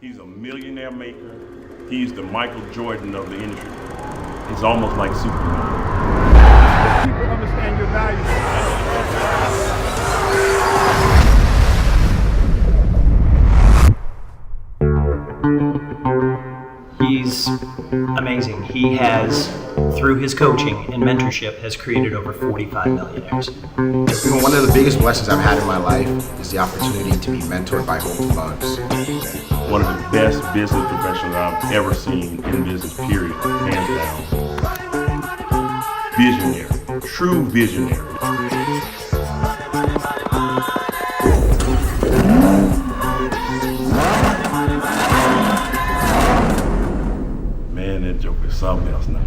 He's a millionaire maker. He's the Michael Jordan of the industry. He's almost like Superman. People understand your value. He's amazing. He has, through his coaching and mentorship, has created over 45 millionaires. One of the biggest blessings I've had in my life is the opportunity to be mentored by Holton Buggs. One of the best business professionals I've ever seen in business, period, hands down. Visionary, true visionary. Man, that joke is something else now.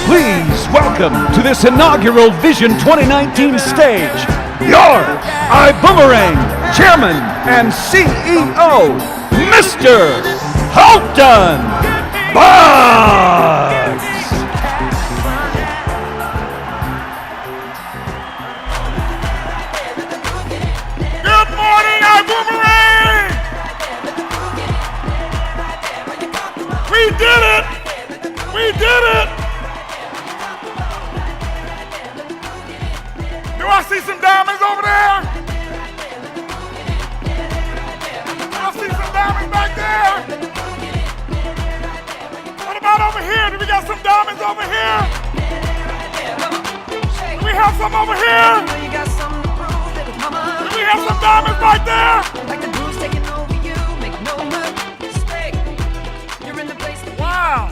Please welcome to this inaugural Vision 2019 stage, your iBüümerang Chairman and CEO, Mr. Holton Buggs. Good morning, iBüümerang! We did it! We did it! Do I see some diamonds over there? Do I see some diamonds back there? What about over here? Do we got some diamonds over here? Do we have some over here? Do we have some diamonds right there? Wow.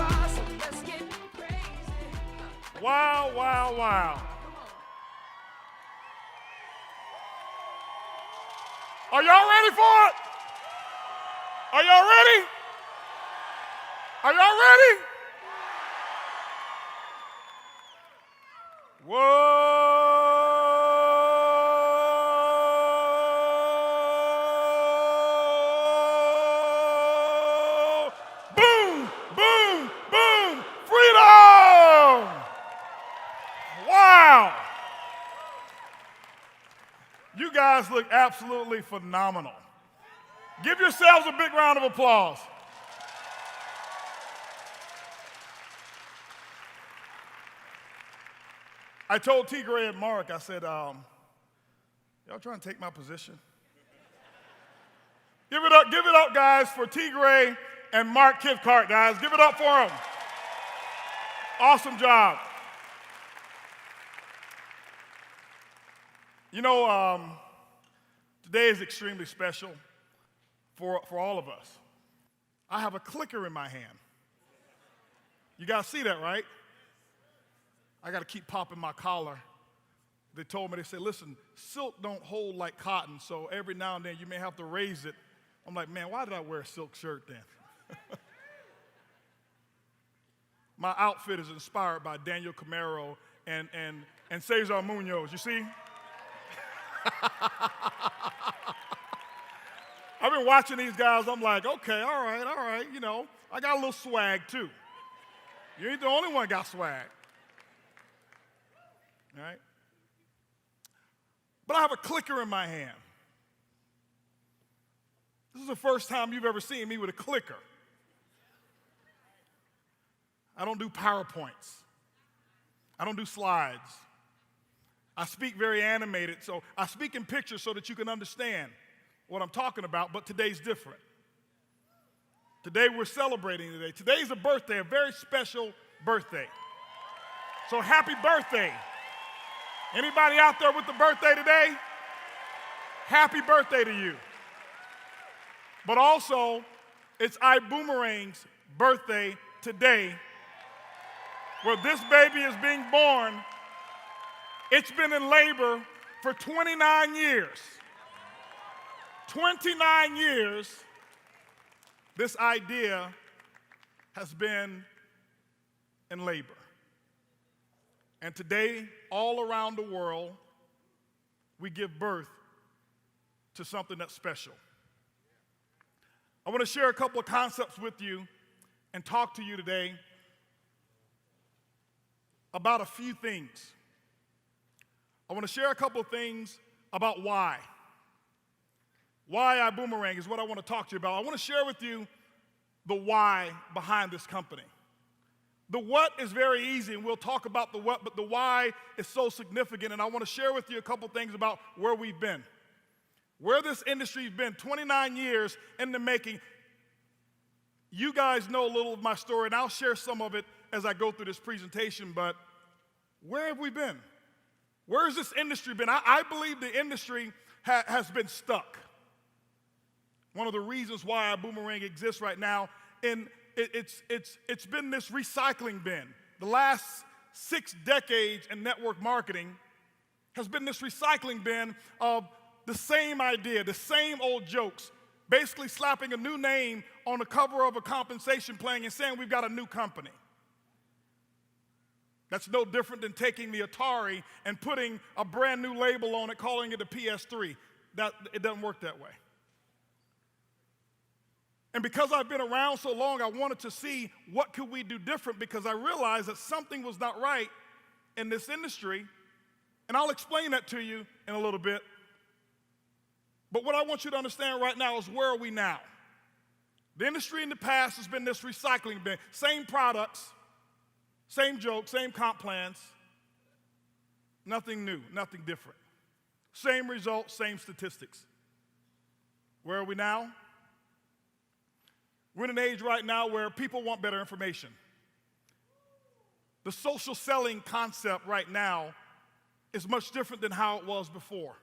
Wow, wow, wow. Are y'all ready for it? Are y'all ready? Are y'all ready? Whoa. Boom, boom, boom. Freedom. Wow. You guys look absolutely phenomenal. Give yourselves a big round of applause. I told T. Gray and Mark, I said, y'all trying to take my position? Give it up, guys, for T. Gray and Mark Kithcart, guys. Give it up for them. Awesome job. You know, today is extremely special for all of us. I have a clicker in my hand. You guys see that, right? I got to keep popping my collar. They told me, they said, listen, silk don't hold like cotton, so every now and then you may have to raise it. I'm like, man, why did I wear a silk shirt then? My outfit is inspired by Daniel Camero and Cesar Munoz, you see? I've been watching these guys, I'm like, okay, all right, you know, I got a little swag too. You ain't the only one got swag. All right? But I have a clicker in my hand. This is the first time you've ever seen me with a clicker. I don't do PowerPoints. I don't do slides. I speak very animated, so I speak in pictures so that you can understand what I'm talking about, but today's different. Today we're celebrating today. Today's a birthday, a very special birthday. So happy birthday. Anybody out there with the birthday today? Happy birthday to you. But also, it's iBüümerang's birthday today, where this baby is being born. It's been in labor for 29 years. 29 years, this idea has been in labor. And today, all around the world, we give birth to something that's special. I want to share a couple of concepts with you and talk to you today about a few things. I want to share a couple of things about why. Why iBüümerang is what I want to talk to you about. I want to share with you the why behind this company. The what is very easy, and we'll talk about the what, but the why is so significant, and I want to share with you a couple things about where we've been. Where this industry's been, 29 years in the making. You guys know a little of my story, and I'll share some of it as I go through this presentation, but where have we been? Where has this industry been? I believe the industry has been stuck. One of the reasons why iBüümerang exists right now, and it's been this recycling bin. The last 6 decades in network marketing has been this recycling bin of the same idea, the same old jokes, basically slapping a new name on the cover of a compensation plan and saying we've got a new company. That's no different than taking the Atari and putting a brand new label on it, calling it a PS3. It doesn't work that way. And because I've been around so long, I wanted to see what could we do different, because I realized that something was not right in this industry, and I'll explain that to you in a little bit. But what I want you to understand right now is, where are we now? The industry in the past has been this recycling bin. Same products, same jokes, same comp plans. Nothing new, nothing different. Same results, same statistics. Where are we now? We're in an age right now where people want better information. The social selling concept right now is much different than how it was before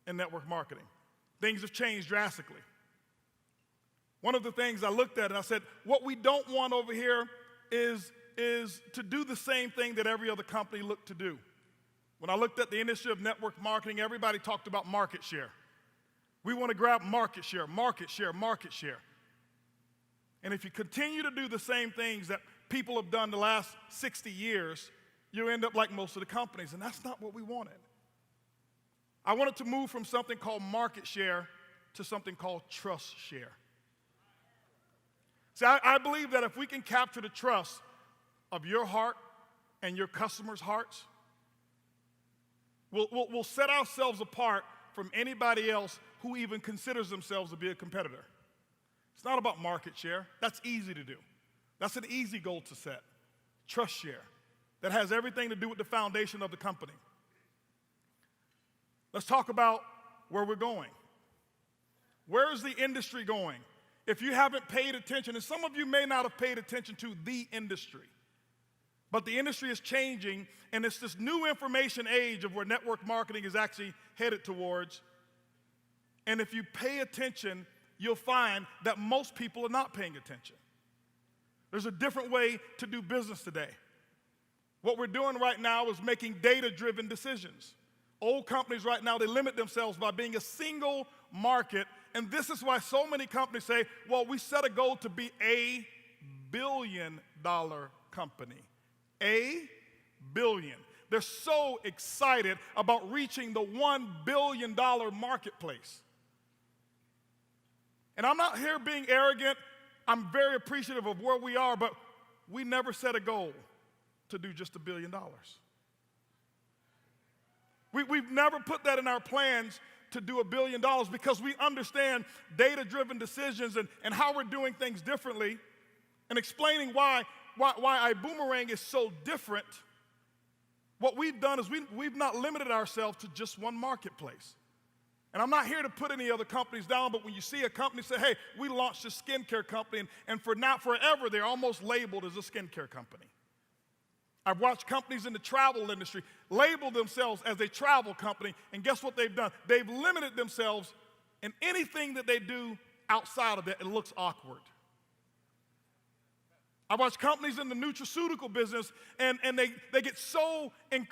in network marketing. Things have changed drastically. One of the things I looked at and I said, what we don't want over here is to do the same thing that every other company looked to do. When I looked at the industry of network marketing, everybody talked about market share. We want to grab market share, market share, market share. And if you continue to do the same things that people have done the last 60 years, you end up like most of the companies, and that's not what we wanted. I wanted to move from something called market share to something called trust share. See, I believe that if we can capture the trust of your heart and your customers' hearts, we'll set ourselves apart from anybody else who even considers themselves to be a competitor. It's not about market share. That's easy to do. That's an easy goal to set. Trust share. That has everything to do with the foundation of the company. Let's talk about where we're going. Where is the industry going? If you haven't paid attention, and some of you may not have paid attention to the industry, but the industry is changing, and it's this new information age of where network marketing is actually headed towards. And if you pay attention, you'll find that most people are not paying attention. There's a different way to do business today. What we're doing right now is making data-driven decisions. Old companies right now, they limit themselves by being a single market, and this is why so many companies say, well, we set a goal to be a billion-dollar company. A billion. They're so excited about reaching the $1 billion marketplace. And I'm not here being arrogant. I'm very appreciative of where we are, but we never set a goal to do just $1 billion. We've never put that in our plans to do $1 billion, because we understand data-driven decisions and how we're doing things differently, and explaining why iBüümerang is so different. What we've done is we've not limited ourselves to just one marketplace. And I'm not here to put any other companies down, but when you see a company say, hey, we launched a skincare company, and for now, forever, they're almost labeled as a skincare company. I've watched companies in the travel industry label themselves as a travel company, and guess what they've done? They've limited themselves in anything that they do outside of that. It looks awkward. I watch companies in the nutraceutical business, and they get so in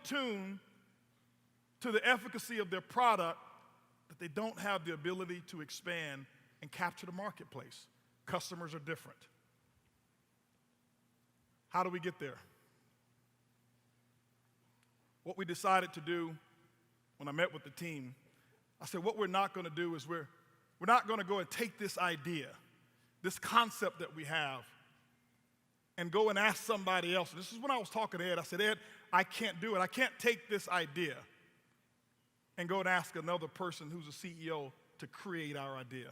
tune to the efficacy of their product that they don't have the ability to expand and capture the marketplace. Customers are different. How do we get there? What we decided to do when I met with the team, I said, what we're not going to do is we're not going to go and take this idea, this concept that we have, and go and ask somebody else. And this is when I was talking to Ed. I said, Ed, I can't do it. I can't take this idea and go and ask another person who's a CEO to create our idea.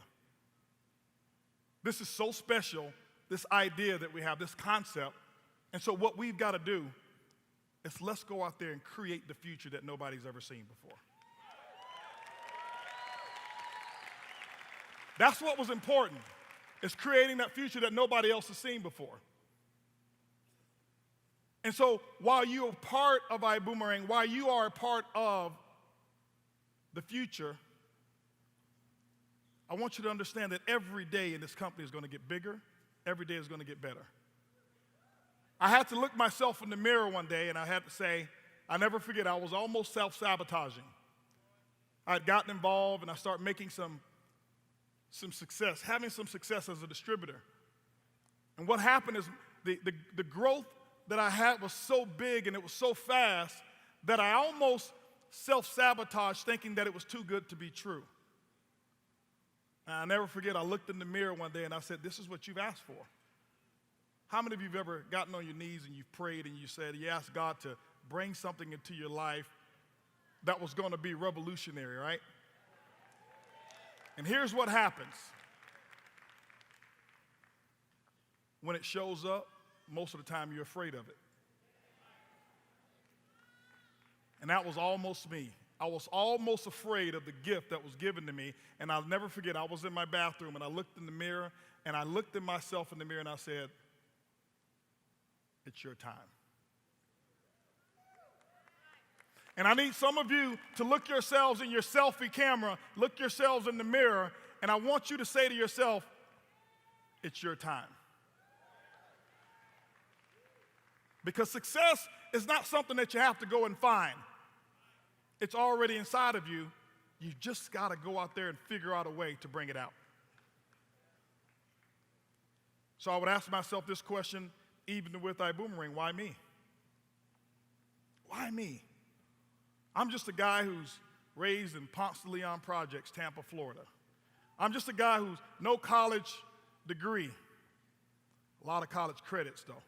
This is so special, this idea that we have, this concept. And so what we've got to do is let's go out there and create the future that nobody's ever seen before. That's what was important, is creating that future that nobody else has seen before. And so while you are part of iBoomerang, while you are a part of the future, I want you to understand that every day in this company is going to get bigger. Every day is going to get better. I had to look myself in the mirror one day and I had to say, I never forget, I was almost self-sabotaging. I had gotten involved and I started making some success, having some success as a distributor. And what happened is the growth that I had was so big and it was so fast that I almost self-sabotaged thinking that it was too good to be true. And I'll never forget, I looked in the mirror one day and I said, this is what you've asked for. How many of you have ever gotten on your knees and you've prayed and you said, you asked God to bring something into your life that was going to be revolutionary, right? And here's what happens. When it shows up, most of the time you're afraid of it. And that was almost me. I was almost afraid of the gift that was given to me. And I'll never forget, I was in my bathroom and I looked in the mirror and I looked at myself in the mirror and I said, it's your time. And I need some of you to look yourselves in your selfie camera, look yourselves in the mirror, and I want you to say to yourself, it's your time. Because success is not something that you have to go and find. It's already inside of you. You just got to go out there and figure out a way to bring it out. So I would ask myself this question, even with iBoomerang, why me? Why me? I'm just a guy who's raised in Ponce de Leon Projects, Tampa, Florida. I'm just a guy who's no college degree. A lot of college credits, though.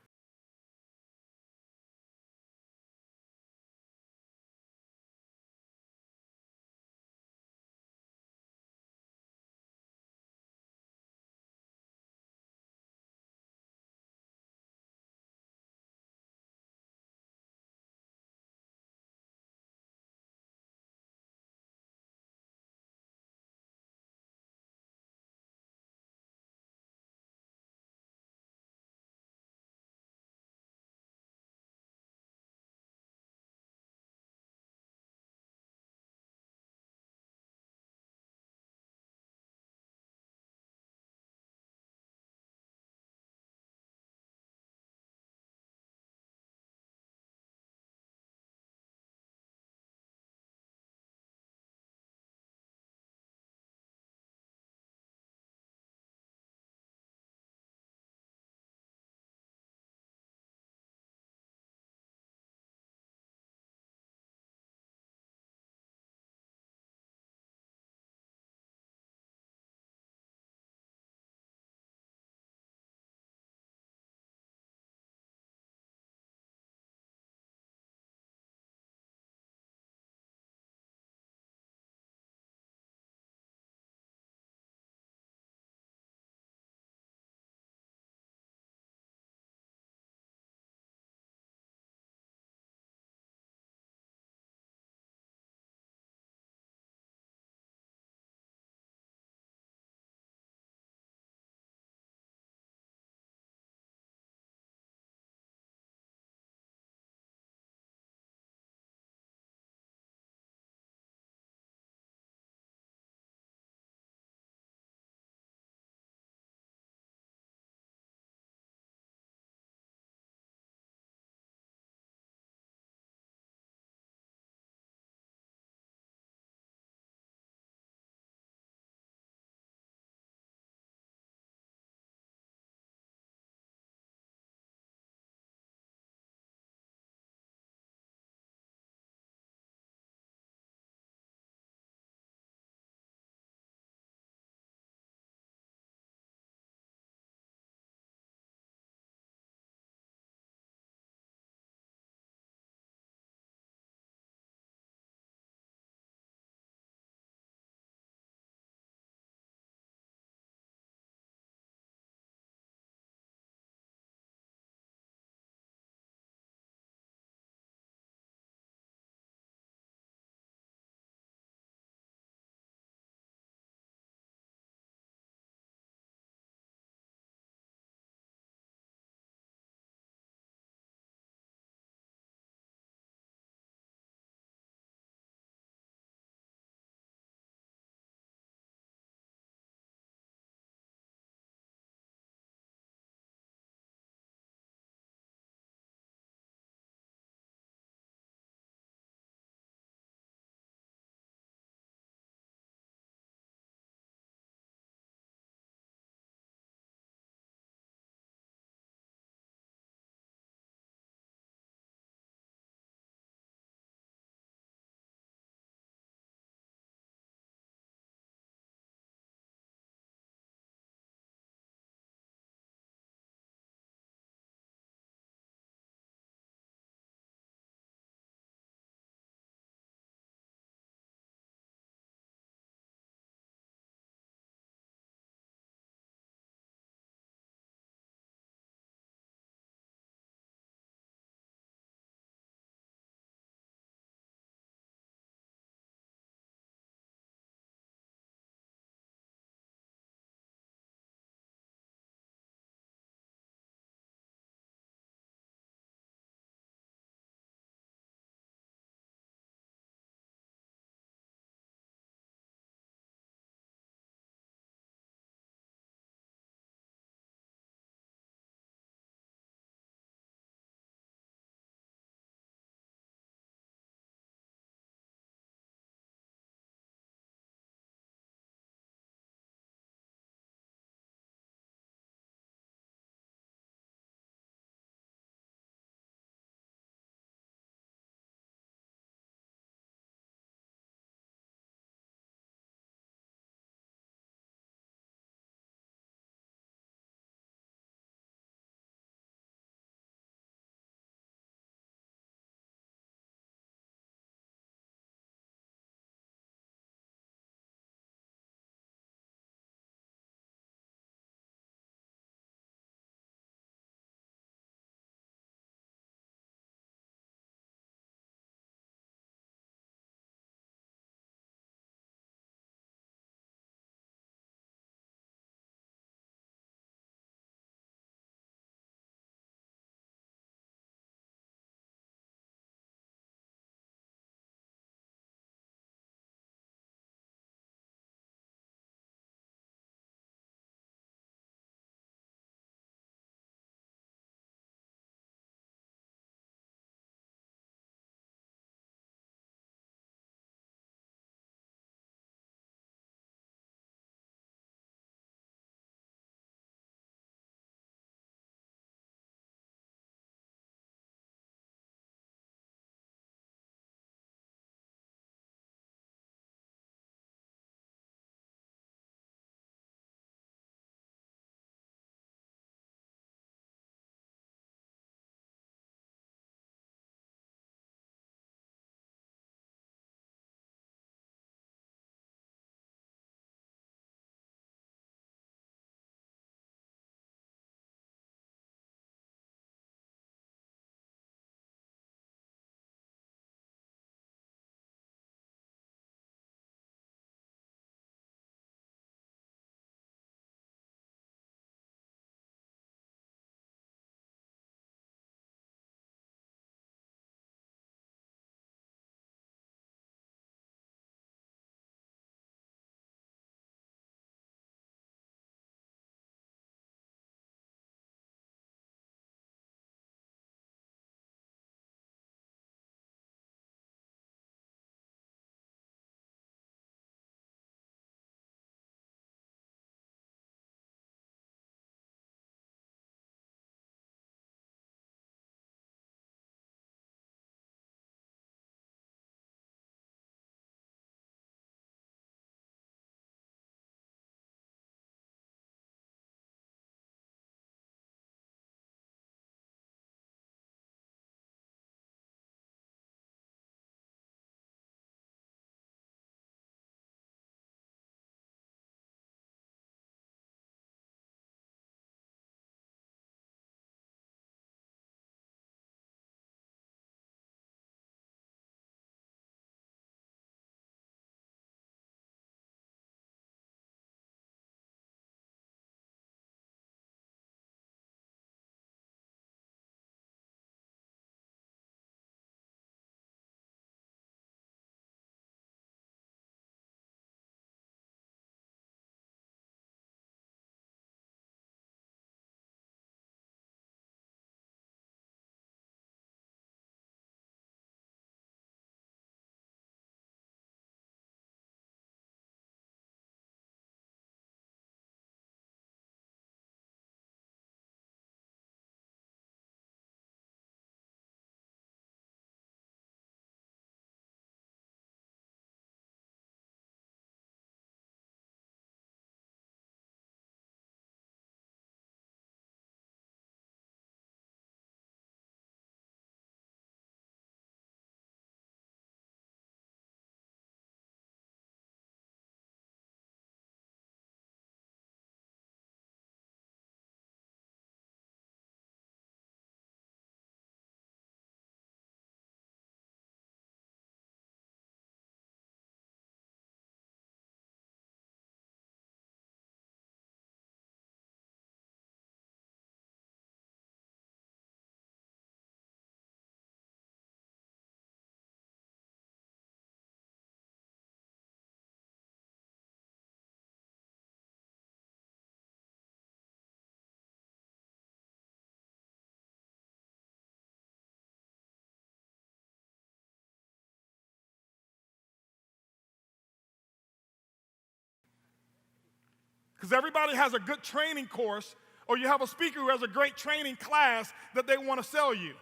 Because everybody has a good training course, or you have a speaker who has a great training class that they want to sell you.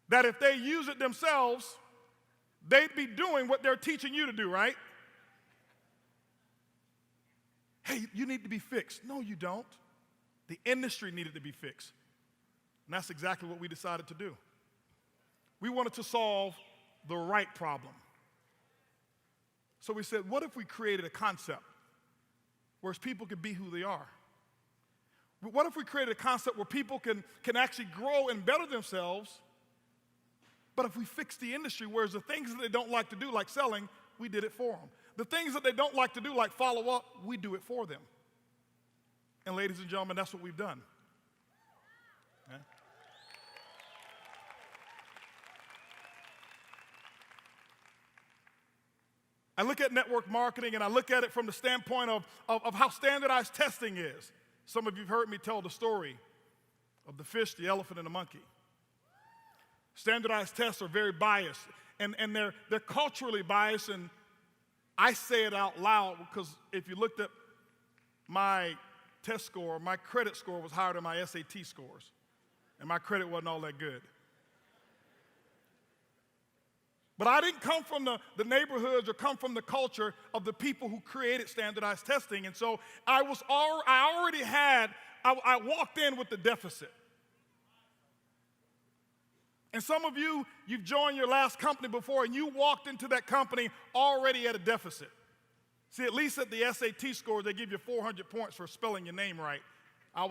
That if they use it themselves, they'd be doing what they're teaching you to do, right? Hey, you need to be fixed. No, you don't. The industry needed to be fixed. And that's exactly what we decided to do. We wanted to solve the right problem. So we said, what if we created a concept where people could be who they are? What if we created a concept where people can actually grow and better themselves, but if we fix the industry, whereas the things that they don't like to do, like selling, we did it for them. The things that they don't like to do, like follow up, we do it for them. And ladies and gentlemen, that's what we've done. Okay? I look at network marketing and I look at it from the standpoint of how standardized testing is. Some of you have heard me tell the story of the fish, the elephant, and the monkey. Standardized tests are very biased, and they're culturally biased, and I say it out loud because if you looked at my test score, my credit score was higher than my SAT scores, and my credit wasn't all that good. But I didn't come from the neighborhoods or come from the culture of the people who created standardized testing, and so I walked in with the deficit. And some of you, you've joined your last company before, and you walked into that company already at a deficit. See, at least at the SAT score, they give you 400 points for spelling your name right. I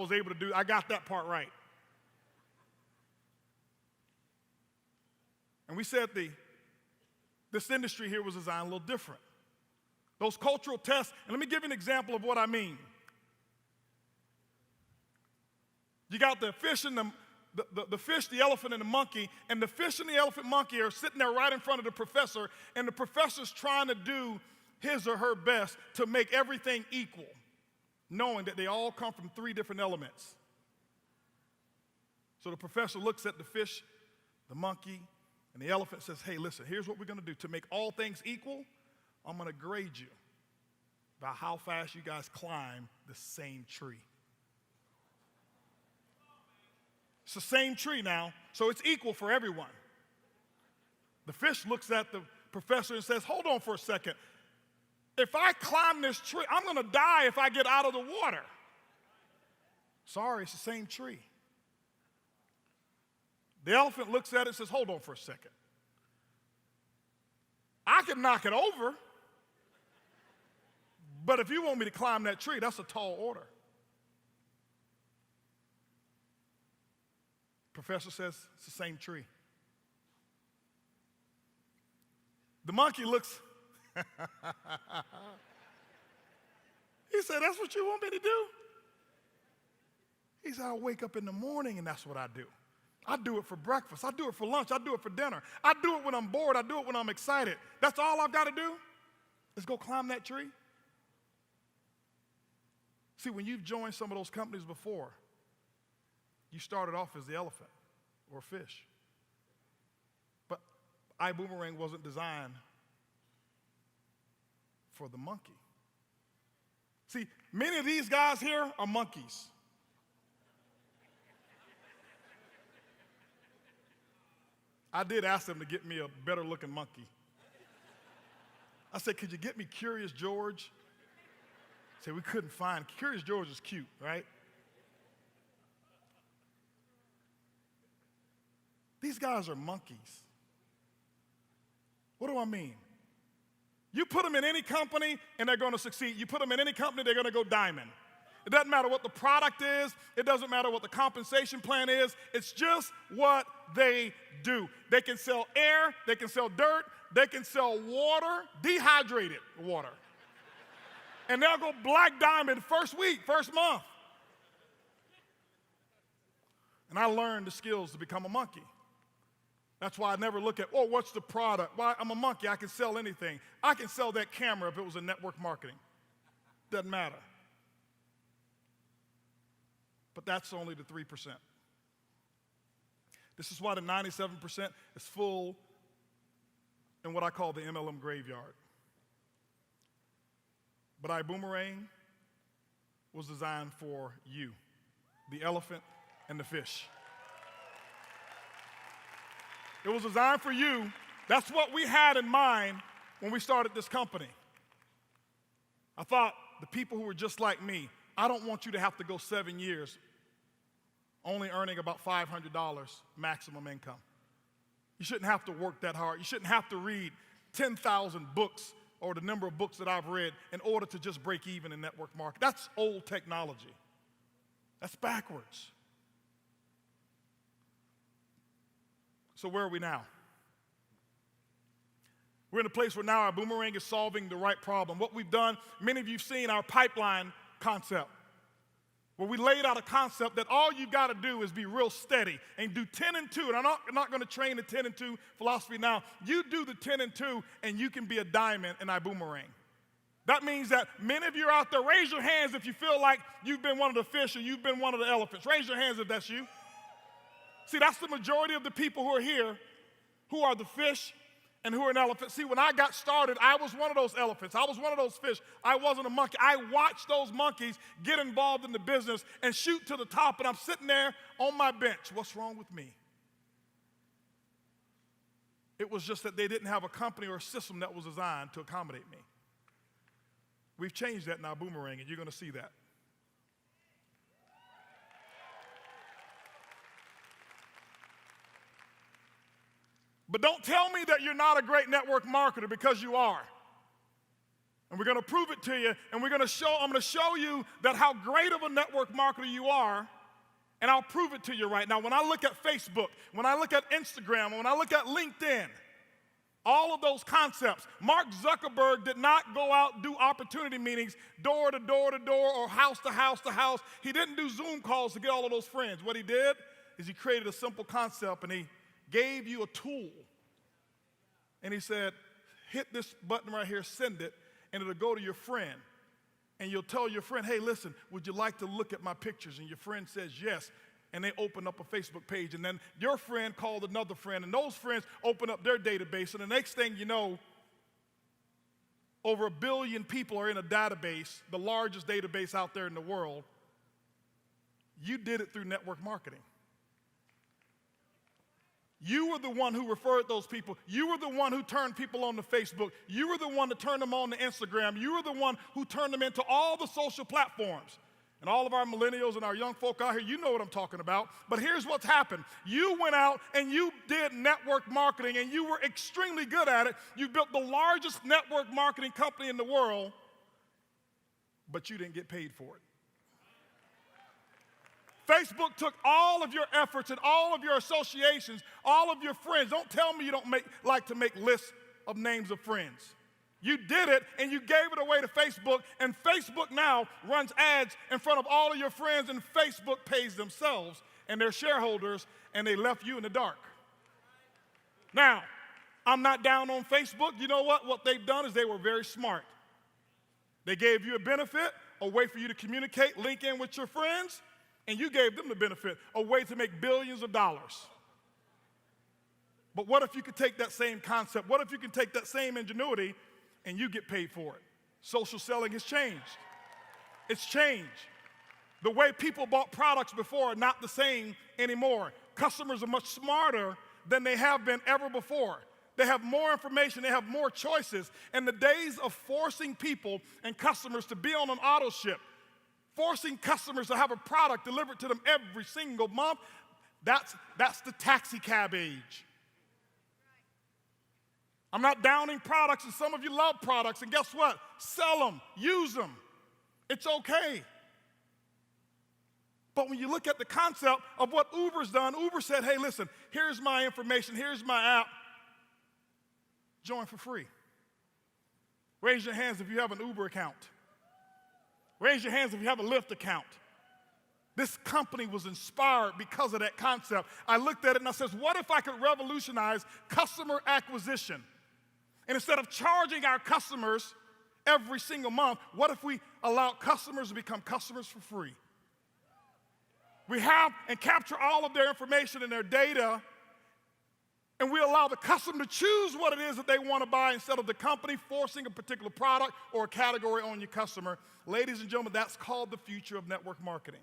got that part right. And we said this industry here was designed a little different. Those cultural tests, and let me give you an example of what I mean. You got the fish and the fish, the elephant, and the monkey, and the fish and the elephant monkey are sitting there right in front of the professor, and the professor's trying to do his or her best to make everything equal, knowing that they all come from 3 different elements. So the professor looks at the fish, the monkey, and the elephant, says, hey, listen, here's what we're going to do. To make all things equal, I'm going to grade you by how fast you guys climb the same tree. It's the same tree now, so it's equal for everyone. The fish looks at the professor and says, hold on for a second. If I climb this tree, I'm going to die if I get out of the water. Sorry, it's the same tree. The elephant looks at it and says, hold on for a second. I can knock it over, but if you want me to climb that tree, that's a tall order. Professor says, it's the same tree. The monkey looks, he said, that's what you want me to do? He said, I wake up in the morning and that's what I do. I do it for breakfast. I do it for lunch. I do it for dinner. I do it when I'm bored. I do it when I'm excited. That's all I've got to do is go climb that tree. See, when you've joined some of those companies before, you started off as the elephant or fish. But iBüümerang wasn't designed for the monkey. See, many of these guys here are monkeys. I did ask them to get me a better looking monkey. I said, could you get me Curious George? He said, we couldn't find. Curious George is cute, right? These guys are monkeys. What do I mean? You put them in any company and they're going to succeed. You put them in any company, they're going to go diamond. It doesn't matter what the product is. It doesn't matter what the compensation plan is. It's just what they do. They can sell air. They can sell dirt. They can sell water, dehydrated water. And they'll go black diamond first week, first month. And I learned the skills to become a monkey. That's why I never look at, oh, what's the product? Well, I'm a monkey. I can sell anything. I can sell that camera if it was in network marketing. Doesn't matter. But that's only the 3%. This is why the 97% is full in what I call the MLM graveyard. But iBüümerang was designed for you, the elephant and the fish. It was designed for you. That's what we had in mind when we started this company. I thought the people who were just like me, I don't want you to have to go 7 years only earning about $500 maximum income. You shouldn't have to work that hard. You shouldn't have to read 10,000 books or the number of books that I've read in order to just break even in network marketing. That's old technology. That's backwards. So where are we now? We're in a place where now our boomerang is solving the right problem. What we've done, many of you have seen our pipeline concept, where we laid out a concept that all you got to do is be real steady and do 10 and 2. And I'm not going to train the 10 and 2 philosophy now. You do the 10 and 2 and you can be a diamond in iBoomerang. That means that many of you are out there, raise your hands if you feel like you've been one of the fish or you've been one of the elephants. Raise your hands if that's you. See, that's the majority of the people who are here who are the fish and who are an elephant. See, when I got started, I was one of those elephants. I was one of those fish. I wasn't a monkey. I watched those monkeys get involved in the business and shoot to the top, and I'm sitting there on my bench. What's wrong with me? It was just that they didn't have a company or a system that was designed to accommodate me. We've changed that in our boomerang, and you're going to see that. But don't tell me that you're not a great network marketer, because you are. And we're going to prove it to you, and I'm going to show you that how great of a network marketer you are, and I'll prove it to you right now. When I look at Facebook, when I look at Instagram, when I look at LinkedIn, all of those concepts, Mark Zuckerberg did not go out and do opportunity meetings door to door to door or house to house to house. He didn't do Zoom calls to get all of those friends. What he did is he created a simple concept, and he gave you a tool, and he said, hit this button right here, send it, and it'll go to your friend, and you'll tell your friend, hey, listen, would you like to look at my pictures? And your friend says yes, and they open up a Facebook page, and then your friend called another friend, and those friends open up their database, and the next thing you know, over 1 billion people are in a database, the largest database out there in the world. You did it through network marketing. You were the one who referred those people. You were the one who turned people on to Facebook. You were the one to turn them on to Instagram. You were the one who turned them into all the social platforms. And all of our millennials and our young folk out here, you know what I'm talking about. But here's what's happened. You went out and you did network marketing, and you were extremely good at it. You built the largest network marketing company in the world, but you didn't get paid for it. Facebook took all of your efforts and all of your associations, all of your friends. Don't tell me you don't like to make lists of names of friends. You did it, and you gave it away to Facebook, and Facebook now runs ads in front of all of your friends, and Facebook pays themselves and their shareholders, and they left you in the dark. Now, I'm not down on Facebook. You know what? What they've done is they were very smart. They gave you a benefit, a way for you to communicate, link in with your friends, and you gave them the benefit, a way to make billions of dollars. But what if you could take that same concept? What if you can take that same ingenuity and you get paid for it? Social selling has changed. It's changed. The way people bought products before are not the same anymore. Customers are much smarter than they have been ever before. They have more information, they have more choices. And the days of forcing people and customers to be on an auto ship, forcing customers to have a product delivered to them every single month, that's the taxi cab age. I'm not downing products, and some of you love products, and guess what? Sell them, use them. It's okay. But when you look at the concept of what Uber's done, Uber said, hey, listen, here's my information, here's my app. Join for free. Raise your hands if you have an Uber account. Raise your hands if you have a Lyft account. This company was inspired because of that concept. I looked at it and I said, what if I could revolutionize customer acquisition? And instead of charging our customers every single month, what if we allow customers to become customers for free? We have and capture all of their information and their data, And we allow the customer to choose what it is that they want to buy instead of the company forcing a particular product or a category on your customer. Ladies and gentlemen, that's called the future of network marketing.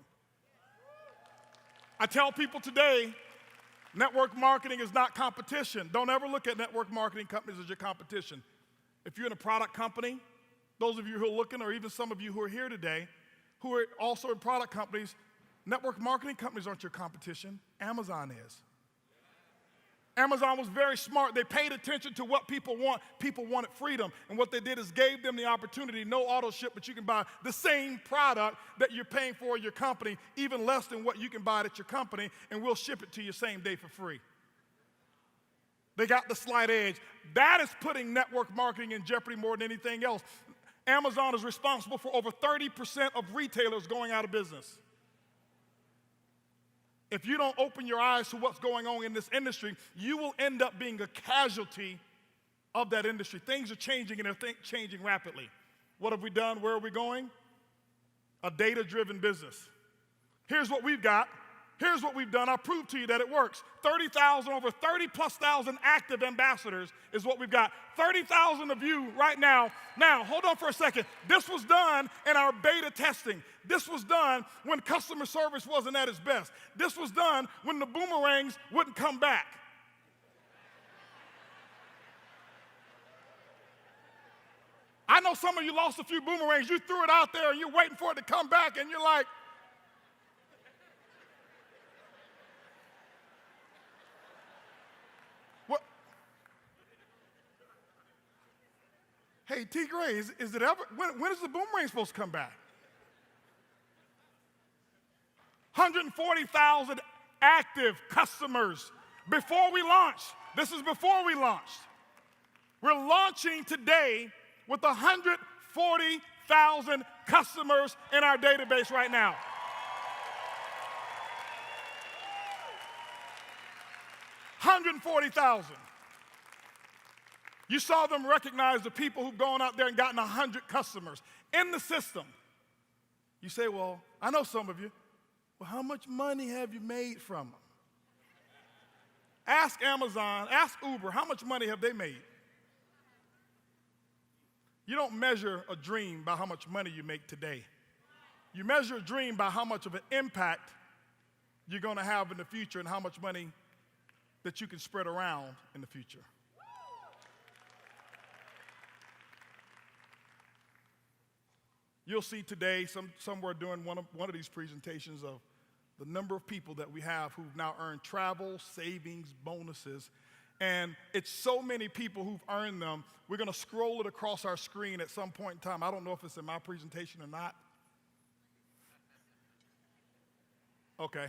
I tell people today, network marketing is not competition. Don't ever look at network marketing companies as your competition. If you're in a product company, those of you who are looking, or even some of you who are here today, who are also in product companies, network marketing companies aren't your competition. Amazon is. Amazon was very smart. They paid attention to what people want. People wanted freedom. And what they did is gave them the opportunity, no auto ship, but you can buy the same product that you're paying for at your company, even less than what you can buy it at your company, and we'll ship it to you same day for free. They got the slight edge. That is putting network marketing in jeopardy more than anything else. Amazon is responsible for over 30% of retailers going out of business. If you don't open your eyes to what's going on in this industry, you will end up being a casualty of that industry. Things are changing, and they're changing rapidly. What have we done? Where are we going? A data-driven business. Here's what we've got. Here's what we've done. I'll prove to you that it works. 30,000, over 30,000+ active ambassadors is what we've got. 30,000 of you right now. Now, hold on for a second. This was done in our beta testing. This was done when customer service wasn't at its best. This was done when the boomerangs wouldn't come back. I know some of you lost a few boomerangs. You threw it out there and you're waiting for it to come back, and you're like, hey, T. Gray, is it ever, when is the boomerang supposed to come back? 140,000 active customers before we launched. This is before we launched. We're launching today with 140,000 customers in our database right now. $140,000. You saw them recognize the people who've gone out there and gotten 100 customers in the system. You say, well, I know some of you. Well, how much money have you made from them? Ask Amazon, ask Uber, how much money have they made? You don't measure a dream by how much money you make today. You measure a dream by how much of an impact you're going to have in the future and how much money that you can spread around in the future. You'll see today, somewhere during one of these presentations, of the number of people that we have who've now earned travel, savings, bonuses. And it's so many people who've earned them. We're going to scroll it across our screen at some point in time. I don't know if it's in my presentation or not. Okay.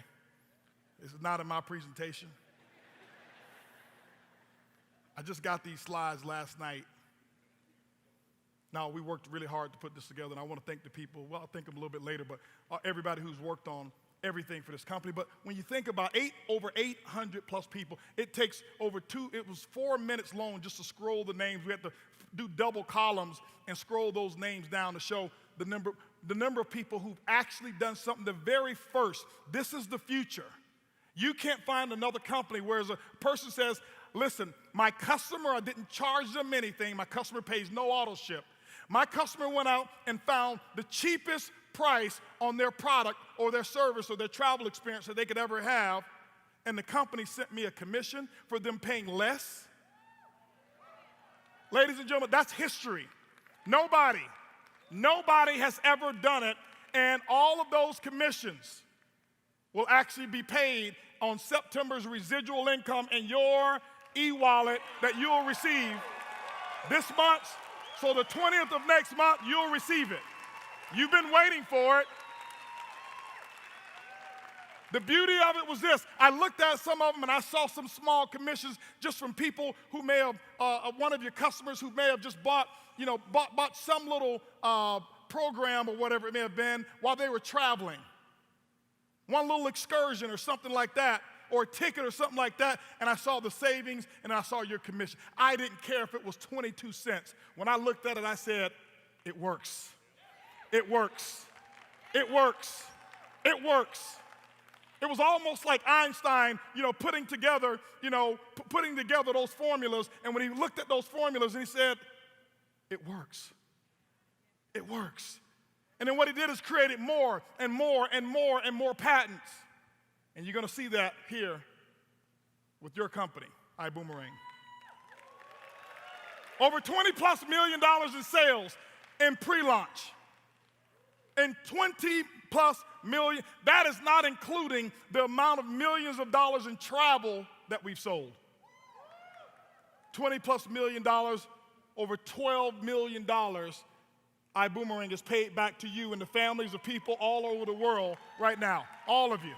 This is not in my presentation. I just got these slides last night. Now, we worked really hard to put this together, and I want to thank the people. Well, I'll thank them a little bit later, but everybody who's worked on everything for this company. But when you think about over 800+ people, it takes it was 4 minutes long just to scroll the names. We had to do double columns and scroll those names down to show the number of people who've actually done something the very first. This is the future. You can't find another company where a person says, listen, my customer, I didn't charge them anything. My customer pays no auto ship. My customer went out and found the cheapest price on their product or their service or their travel experience that they could ever have, and the company sent me a commission for them paying less. Ladies and gentlemen, that's history. Nobody has ever done it, and all of those commissions will actually be paid on September's residual income in your e-wallet that you'll receive this month. So the 20th of next month, you'll receive it. You've been waiting for it. The beauty of it was this. I looked at some of them and I saw some small commissions just from people who may have, one of your customers who may have just bought some little program or whatever it may have been while they were traveling. One little excursion or something like that, or a ticket or something like that, and I saw the savings and I saw your commission. I didn't care if it was 22 cents. When I looked at it, I said, it works. It works. It works. It works. It was almost like Einstein, putting together those formulas. And when he looked at those formulas, and he said, it works. It works. And then what he did is created more and more and more and more patents. And you're going to see that here with your company, iBüümerang. Over $20+ million in sales in pre-launch. And $20+ million, that is not including the amount of millions of dollars in travel that we've sold. $20+ million, over $12 million, iBüümerang is paid back to you and the families of people all over the world right now, all of you.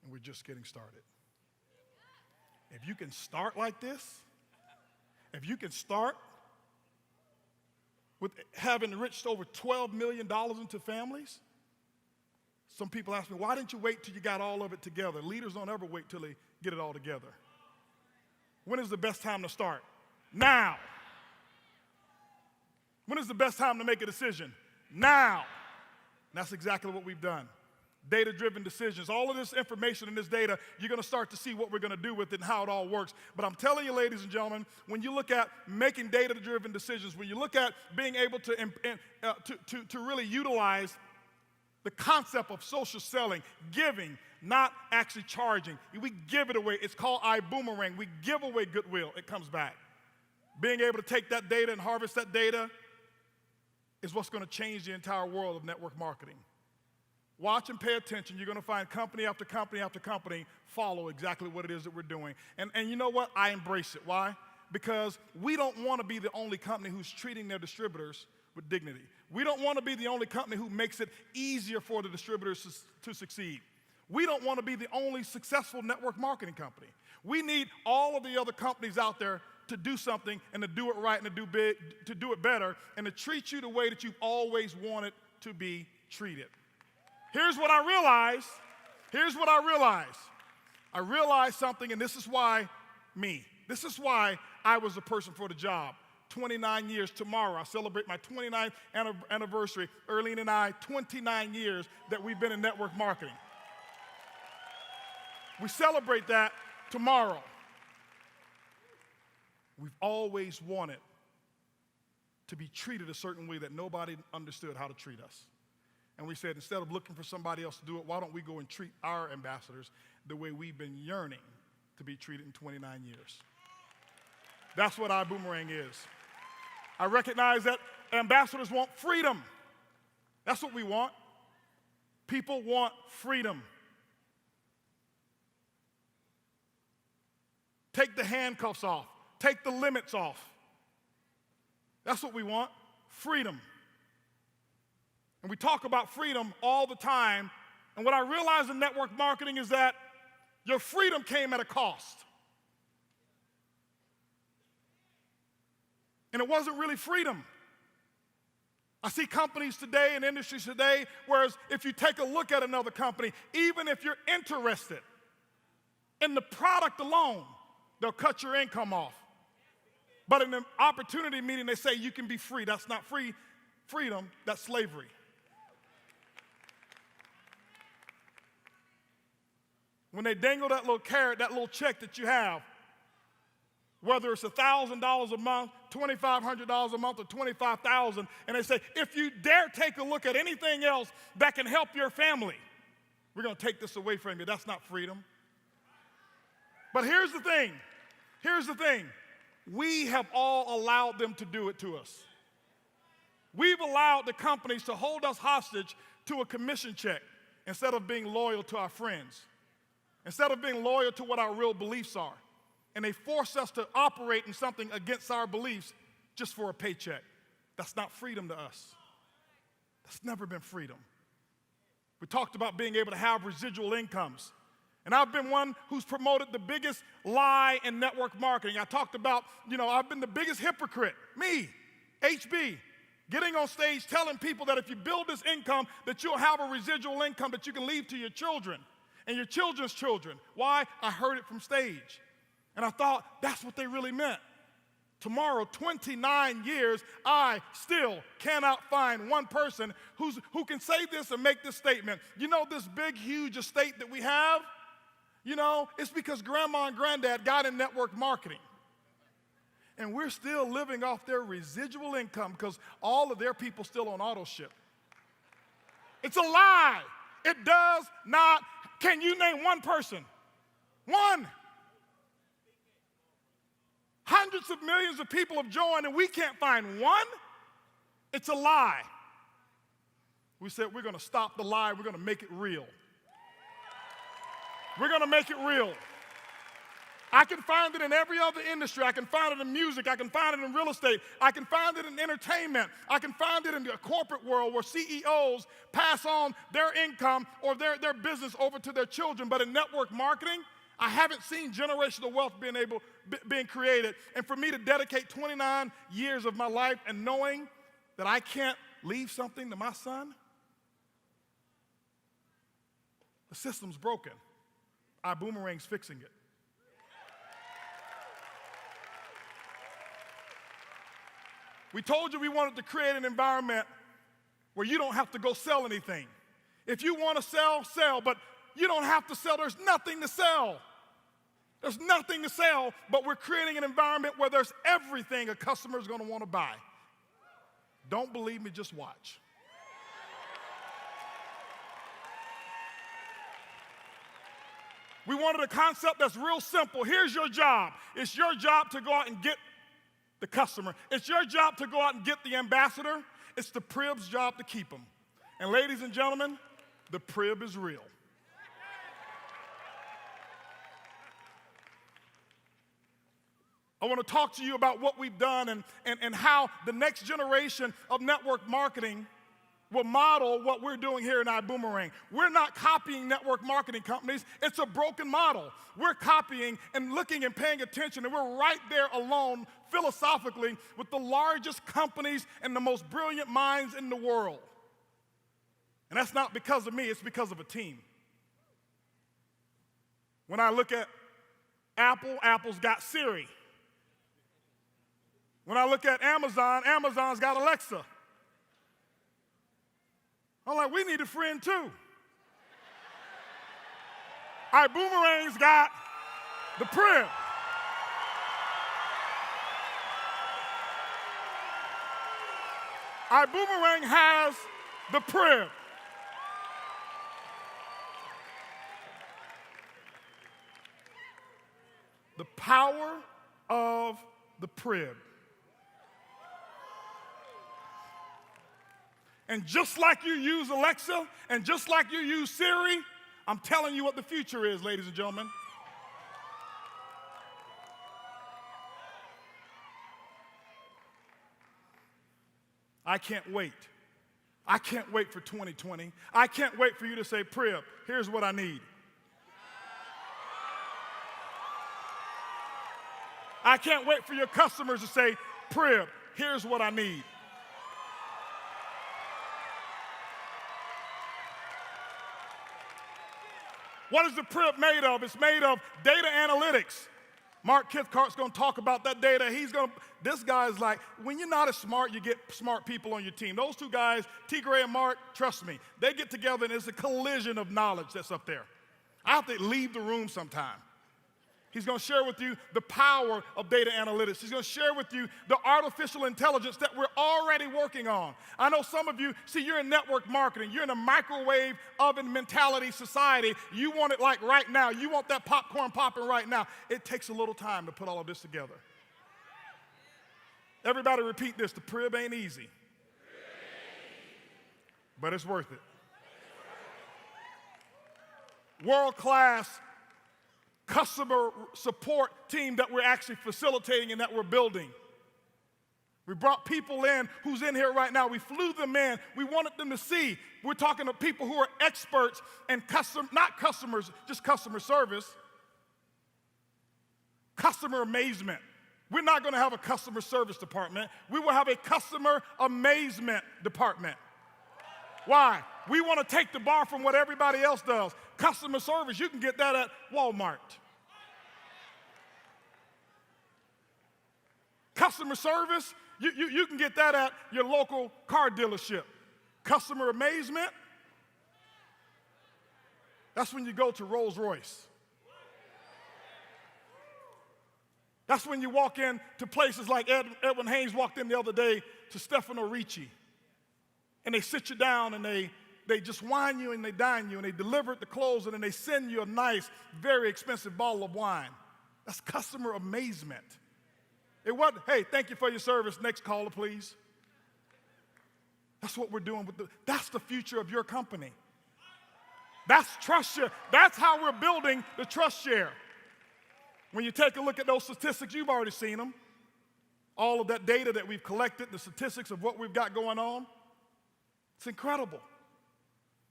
And we're just getting started. If you can start like this, if you can start with having enriched over $12 million into families, some people ask me, why didn't you wait till you got all of it together? Leaders don't ever wait till they get it all together. When is the best time to start? Now. When is the best time to make a decision? Now. And that's exactly what we've done. Data-driven decisions. All of this information and this data, you're going to start to see what we're going to do with it and how it all works. But I'm telling you, ladies and gentlemen, when you look at making data-driven decisions, when you look at being able to really utilize the concept of social selling, giving, not actually charging. We give it away. It's called iBüümerang. We give away goodwill. It comes back. Being able to take that data and harvest that data is what's going to change the entire world of network marketing. Watch and pay attention. You're going to find company after company after company follow exactly what it is that we're doing. And you know what? I embrace it. Why? Because we don't want to be the only company who's treating their distributors with dignity. We don't want to be the only company who makes it easier for the distributors to succeed. We don't want to be the only successful network marketing company. We need all of the other companies out there to do something and to do it right and to do big, to do it better and to treat you the way that you've always wanted to be treated. Here's what I realized. I realized something, and this is why me. This is why I was the person for the job. 29 years tomorrow. I celebrate my 29th anniversary. Erlene and I, 29 years that we've been in network marketing. We celebrate that tomorrow. We've always wanted to be treated a certain way that nobody understood how to treat us. And we said, instead of looking for somebody else to do it, why don't we go and treat our ambassadors the way we've been yearning to be treated in 29 years? That's what iBüümerang is. I recognize that ambassadors want freedom. That's what we want. People want freedom. Take the handcuffs off. Take the limits off. That's what we want, freedom. And we talk about freedom all the time. And what I realize in network marketing is that your freedom came at a cost. And it wasn't really freedom. I see companies today and industries today, whereas if you take a look at another company, even if you're interested in the product alone, they'll cut your income off. But in an opportunity meeting, they say you can be free. That's not freedom, that's slavery. When they dangle that little carrot, that little check that you have, whether it's $1,000 a month, $2,500 a month, or $25,000, and they say, if you dare take a look at anything else that can help your family, we're going to take this away from you. That's not freedom. But here's the thing. We have all allowed them to do it to us. We've allowed the companies to hold us hostage to a commission check instead of being loyal to our friends, instead of being loyal to what our real beliefs are. And they force us to operate in something against our beliefs just for a paycheck. That's not freedom to us. That's never been freedom. We talked about being able to have residual incomes. And I've been one who's promoted the biggest lie in network marketing. I talked about, I've been the biggest hypocrite. Me, HB, getting on stage telling people that if you build this income, that you'll have a residual income that you can leave to your children and your children's children. Why? I heard it from stage. And I thought that's what they really meant. Tomorrow, 29 years, I still cannot find one person who can say this and make this statement. You know this big, huge estate that we have? You know, it's because grandma and granddad got in network marketing. And we're still living off their residual income because all of their people still on auto ship. It's a lie. It does not. Can you name one person? One. Hundreds of millions of people have joined and we can't find one? It's a lie. We said we're going to stop the lie. We're going to make it real. We're going to make it real. I can find it in every other industry. I can find it in music. I can find it in real estate. I can find it in entertainment. I can find it in the corporate world where CEOs pass on their income or their business over to their children. But in network marketing, I haven't seen generational wealth being created. And for me to dedicate 29 years of my life and knowing that I can't leave something to my son, the system's broken. iBoomerang's fixing it. We told you we wanted to create an environment where you don't have to go sell anything. If you want to sell, sell, but you don't have to sell. There's nothing to sell. There's nothing to sell, but we're creating an environment where there's everything a customer is going to want to buy. Don't believe me, just watch. We wanted a concept that's real simple. Here's your job. It's your job to go out and get the customer. It's your job to go out and get the ambassador. It's the PRIB's job to keep them. And ladies and gentlemen, the PRIB is real. I want to talk to you about what we've done and how the next generation of network marketing will model what we're doing here in iBoomerang. We're not copying network marketing companies. It's a broken model. We're copying and looking and paying attention, and we're right there alone philosophically with the largest companies and the most brilliant minds in the world. And that's not because of me, it's because of a team. When I look at Apple, Apple's got Siri. When I look at Amazon, Amazon's got Alexa. I'm like, we need a friend too. iBoomerang's got the PRIB. iBoomerang has the PRIB. The power of the PRIB. And just like you use Alexa, and just like you use Siri, I'm telling you what the future is, ladies and gentlemen. I can't wait. I can't wait for 2020. I can't wait for you to say, PRIB, here's what I need. I can't wait for your customers to say, PRIB, here's what I need. What is the PRIB made of? It's made of data analytics. Mark Kithcart's going to talk about that data. This guy's like, when you're not as smart, you get smart people on your team. Those two guys, T. Gray and Mark, trust me, they get together and it's a collision of knowledge that's up there. I have to leave the room sometime. He's going to share with you the power of data analytics. He's going to share with you the artificial intelligence that we're already working on. I know some of you, see, you're in network marketing. You're in a microwave oven mentality society. You want it like right now. You want that popcorn popping right now. It takes a little time to put all of this together. Everybody repeat this. The PRIB ain't easy. But it's worth it. World-class customer support team that we're actually facilitating and that we're building. We brought people in who's in here right now. We flew them in. We wanted them to see. We're talking to people who are experts and not customers, just customer service. Customer amazement. We're not going to have a customer service department. We will have a customer amazement department. Why? We want to take the bar from what everybody else does. Customer service, you can get that at Walmart. Customer service, you can get that at your local car dealership. Customer amazement, that's when you go to Rolls Royce. That's when you walk into places like Edwin Haynes walked in the other day to Stefano Ricci. And they sit you down and they just wine you and they dine you and they deliver it to close and then they send you a nice, very expensive bottle of wine. That's customer amazement. It wasn't, hey, thank you for your service, next caller, please. That's what we're doing that's the future of your company. That's trust share. That's how we're building the trust share. When you take a look at those statistics, you've already seen them. All of that data that we've collected, the statistics of what we've got going on, it's incredible.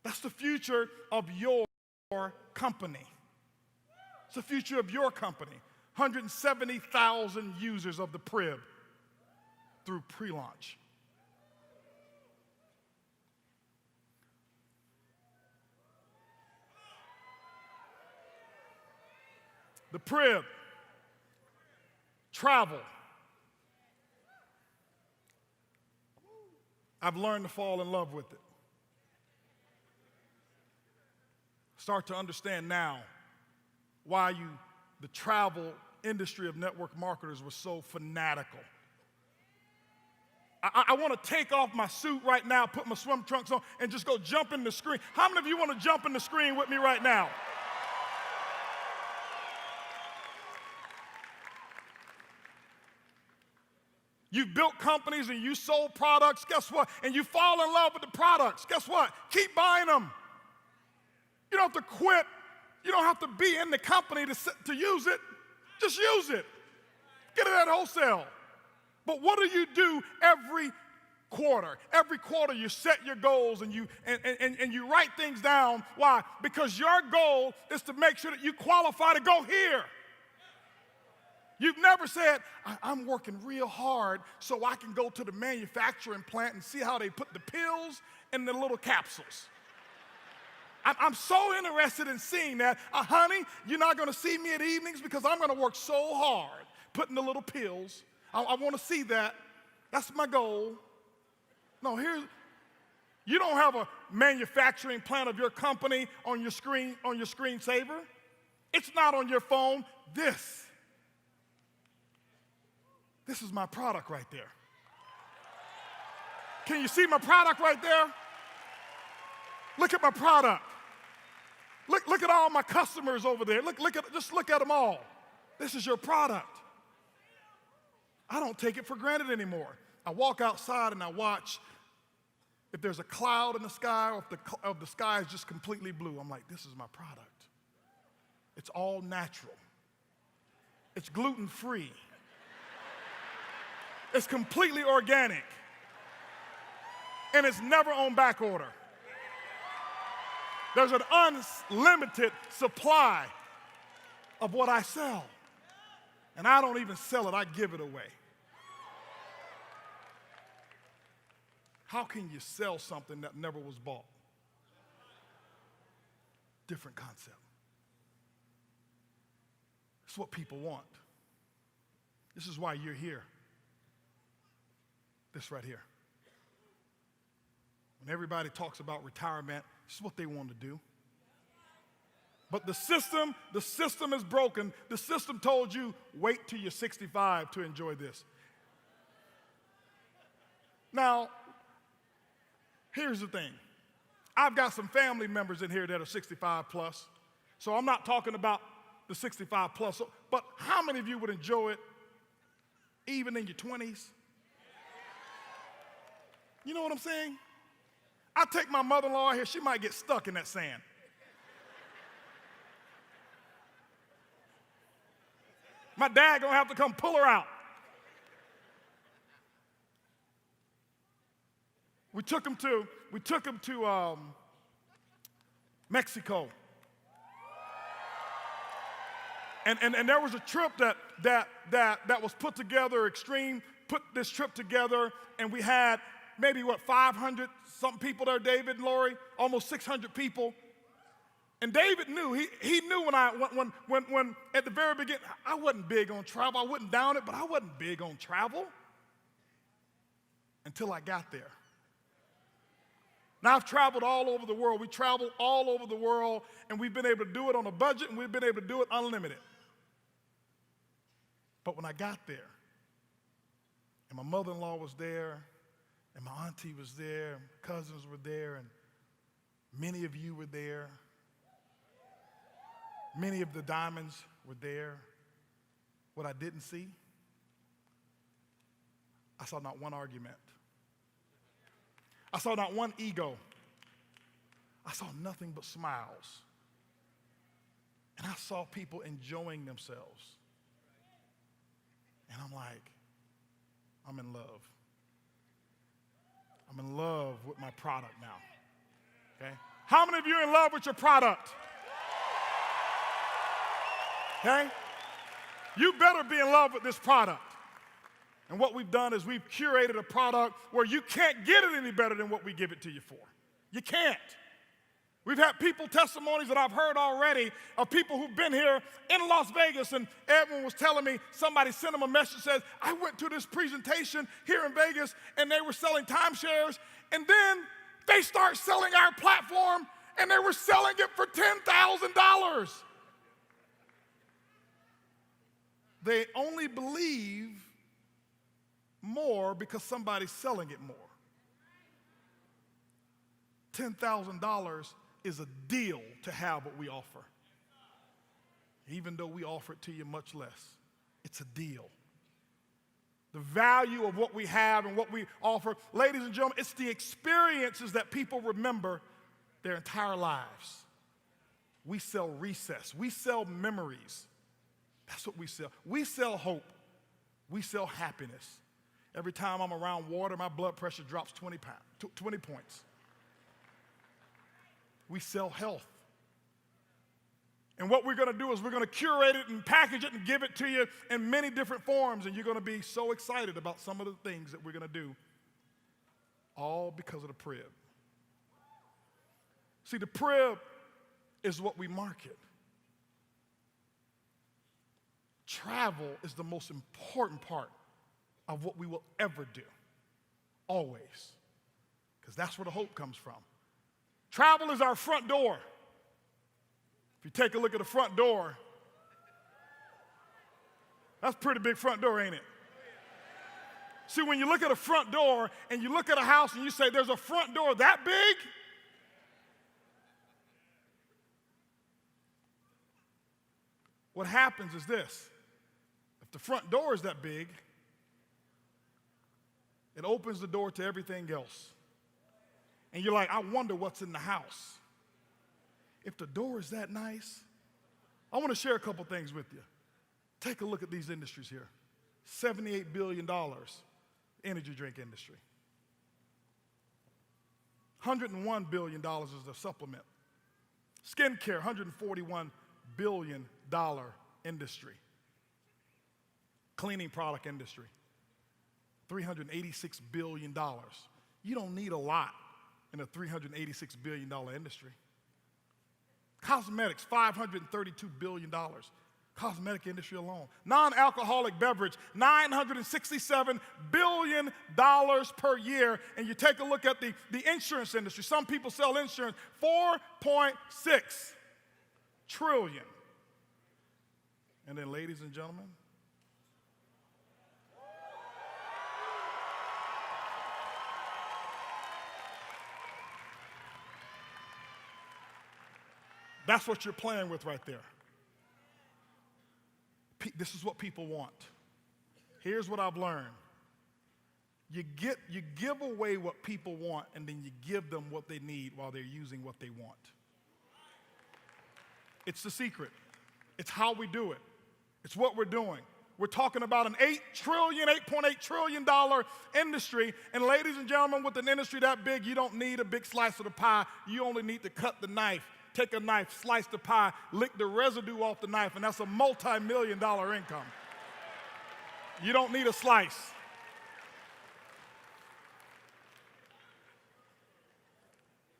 That's the future of your company. It's the future of your company. 170,000 users of the PRIB through pre-launch. The PRIB, travel. I've learned to fall in love with it. Start to understand now why the travel industry of network marketers was so fanatical. I want to take off my suit right now, put my swim trunks on, and just go jump in the screen. How many of you want to jump in the screen with me right now? You've built companies and you sold products, guess what? And you fall in love with the products, guess what? Keep buying them. You don't have to quit. You don't have to be in the company to use it. Just use it. Get it at wholesale. But what do every quarter? Every quarter you set your goals and you write things down. Why? Because your goal is to make sure that you qualify to go here. You've never said, I'm working real hard so I can go to the manufacturing plant and see how they put the pills in the little capsules. I'm so interested in seeing that. Honey, you're not going to see me at evenings because I'm going to work so hard putting the little pills. I want to see that. That's my goal. No, you don't have a manufacturing plant of your company on your screensaver. It's not on your phone. This is my product right there. Can you see my product right there? Look at my product. Look at all my customers over there. Just look at them all. This is your product. I don't take it for granted anymore. I walk outside and I watch if there's a cloud in the sky or if the sky is just completely blue. I'm like, this is my product. It's all natural. It's gluten-free. It's completely organic. And it's never on back order. There's an unlimited supply of what I sell. And I don't even sell it, I give it away. How can you sell something that never was bought? Different concept. It's what people want. This is why you're here. This right here. When everybody talks about retirement, this is what they want to do. But the system is broken. The system told you, wait till you're 65 to enjoy this. Now, here's the thing. I've got some family members in here that are 65 plus. So I'm not talking about the 65 plus. But how many of you would enjoy it even in your 20s? You know what I'm saying? I take my mother-in-law here, she might get stuck in that sand. My dad gonna have to come pull her out. We took him to Mexico. And there was a trip that was put together, Extreme put this trip together, and we had maybe 500 something people there, David and Lori, almost 600 people. And David knew, he knew when at the very beginning, I wasn't big on travel. I wouldn't down it, but I wasn't big on travel until I got there. Now I've traveled all over the world. We traveled all over the world, and we've been able to do it on a budget, and we've been able to do it unlimited. But when I got there, and my mother-in-law was there, and my auntie was there, and cousins were there, and many of you were there. Many of the diamonds were there. What I didn't see, I saw not one argument. I saw not one ego. I saw nothing but smiles. And I saw people enjoying themselves. And I'm like, I'm in love. I'm in love with my product now. Okay? How many of you are in love with your product? Okay? You better be in love with this product. And what we've done is we've curated a product where you can't get it any better than what we give it to you for. You can't. We've had testimonies that I've heard already of people who've been here in Las Vegas, and everyone was telling me, somebody sent them a message that says, I went to this presentation here in Vegas, and they were selling timeshares, and then they start selling our platform, and they were selling it for $10,000. They only believe more because somebody's selling it more. $10,000 is a deal to have what we offer. Even though we offer it to you much less, it's a deal. The value of what we have and what we offer, ladies and gentlemen, it's the experiences that people remember their entire lives. We sell recess. We sell memories. That's what we sell. We sell hope. We sell happiness. Every time I'm around water, my blood pressure drops 20 points. We sell health. And what we're going to do is we're going to curate it and package it and give it to you in many different forms, and you're going to be so excited about some of the things that we're going to do, all because of the PRIB. See, the PRIB is what we market. Travel is the most important part of what we will ever do, always, because that's where the hope comes from. Travel is our front door. If you take a look at the front door, that's a pretty big front door, ain't it? See, when you look at a front door and you look at a house and you say, there's a front door that big? What happens is this. If the front door is that big, it opens the door to everything else. And you're like, I wonder what's in the house. If the door is that nice, I want to share a couple things with you. Take a look at these industries here. $78 billion, energy drink industry. $101 billion is the supplement. Skincare, $141 billion industry. Cleaning product industry, $386 billion. You don't need a lot in a $386 billion industry. Cosmetics, $532 billion. Cosmetic industry alone. Non-alcoholic beverage, $967 billion per year. And you take a look at the insurance industry. Some people sell insurance, $4.6 trillion. And then, ladies and gentlemen, that's what you're playing with right there. This is what people want. Here's what I've learned. You give away what people want, and then you give them what they need while they're using what they want. It's the secret. It's how we do it. It's what we're doing. We're talking about an $8.8 trillion industry. And ladies and gentlemen, with an industry that big, you don't need a big slice of the pie. You only need to cut the knife. Take a knife, slice the pie, lick the residue off the knife, and that's a multi-million-dollar income. You don't need a slice.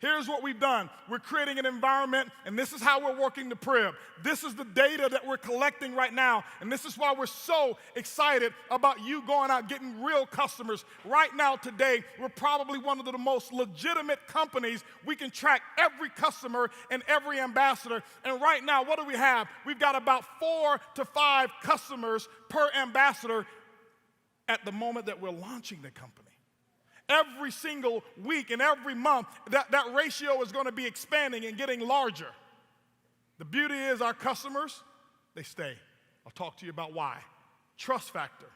Here's what we've done. We're creating an environment, and this is how we're working the PRIB. This is the data that we're collecting right now, and this is why we're so excited about you going out getting real customers. Right now, today, we're probably one of the most legitimate companies. We can track every customer and every ambassador, and right now, what do we have? We've got about 4 to 5 customers per ambassador at the moment that we're launching the company. Every single week and every month, that ratio is going to be expanding and getting larger. The beauty is our customers, they stay. I'll talk to you about why. Trust factor.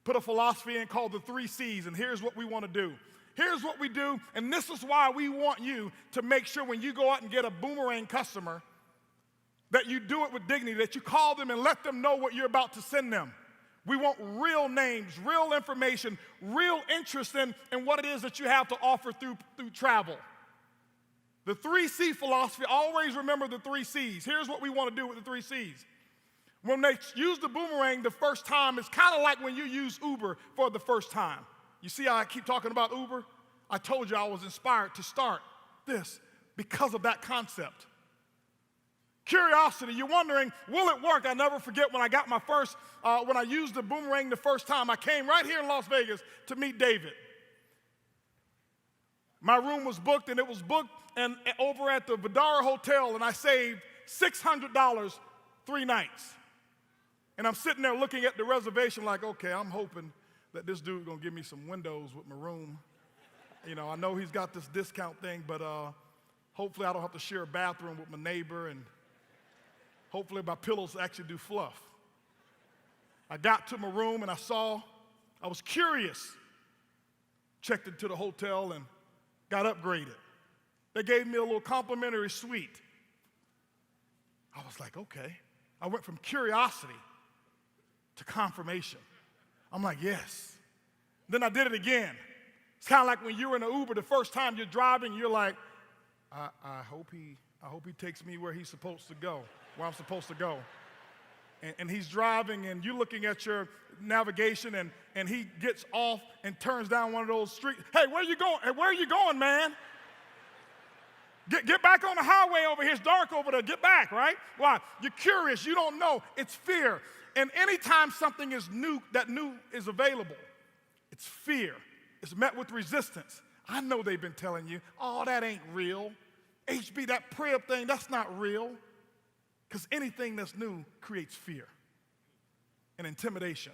Put a philosophy in called the 3 C's, and here's what we want to do. Here's what we do, and this is why we want you to make sure when you go out and get a boomerang customer that you do it with dignity, that you call them and let them know what you're about to send them. We want real names, real information, real interest in what it is that you have to offer through travel. The 3C philosophy, always remember the 3 C's. Here's what we want to do with the 3 C's. When they use the boomerang the first time, it's kind of like when you use Uber for the first time. You see how I keep talking about Uber? I told you I was inspired to start this because of that concept. Curiosity, you're wondering, will it work? I never forget when I got my first, when I used the boomerang the first time, I came right here in Las Vegas to meet David. My room was booked, and it was booked and over at the Vidara Hotel, and I saved $600 3 nights. And I'm sitting there looking at the reservation like, okay, I'm hoping that this dude's gonna give me some windows with my room. You know, I know he's got this discount thing, but hopefully I don't have to share a bathroom with my neighbor, and hopefully my pillows actually do fluff. I got to my room and I was curious. Checked into the hotel and got upgraded. They gave me a little complimentary suite. I was like, okay. I went from curiosity to confirmation. I'm like, yes. Then I did it again. It's kind of like when you're in an Uber the first time you're driving, you're like, I hope he takes me where he's supposed to go. Where I'm supposed to go. And he's driving, and you're looking at your navigation, and he gets off and turns down one of those streets. Hey, where are you going? Hey, where are you going, man? Get back on the highway over here. It's dark over there. Get back, right? Why? You're curious. You don't know. It's fear. And anytime something is new, that new is available, it's fear. It's met with resistance. I know they've been telling you, oh, that ain't real. HB, that PRIB thing, that's not real. Because anything that's new creates fear and intimidation.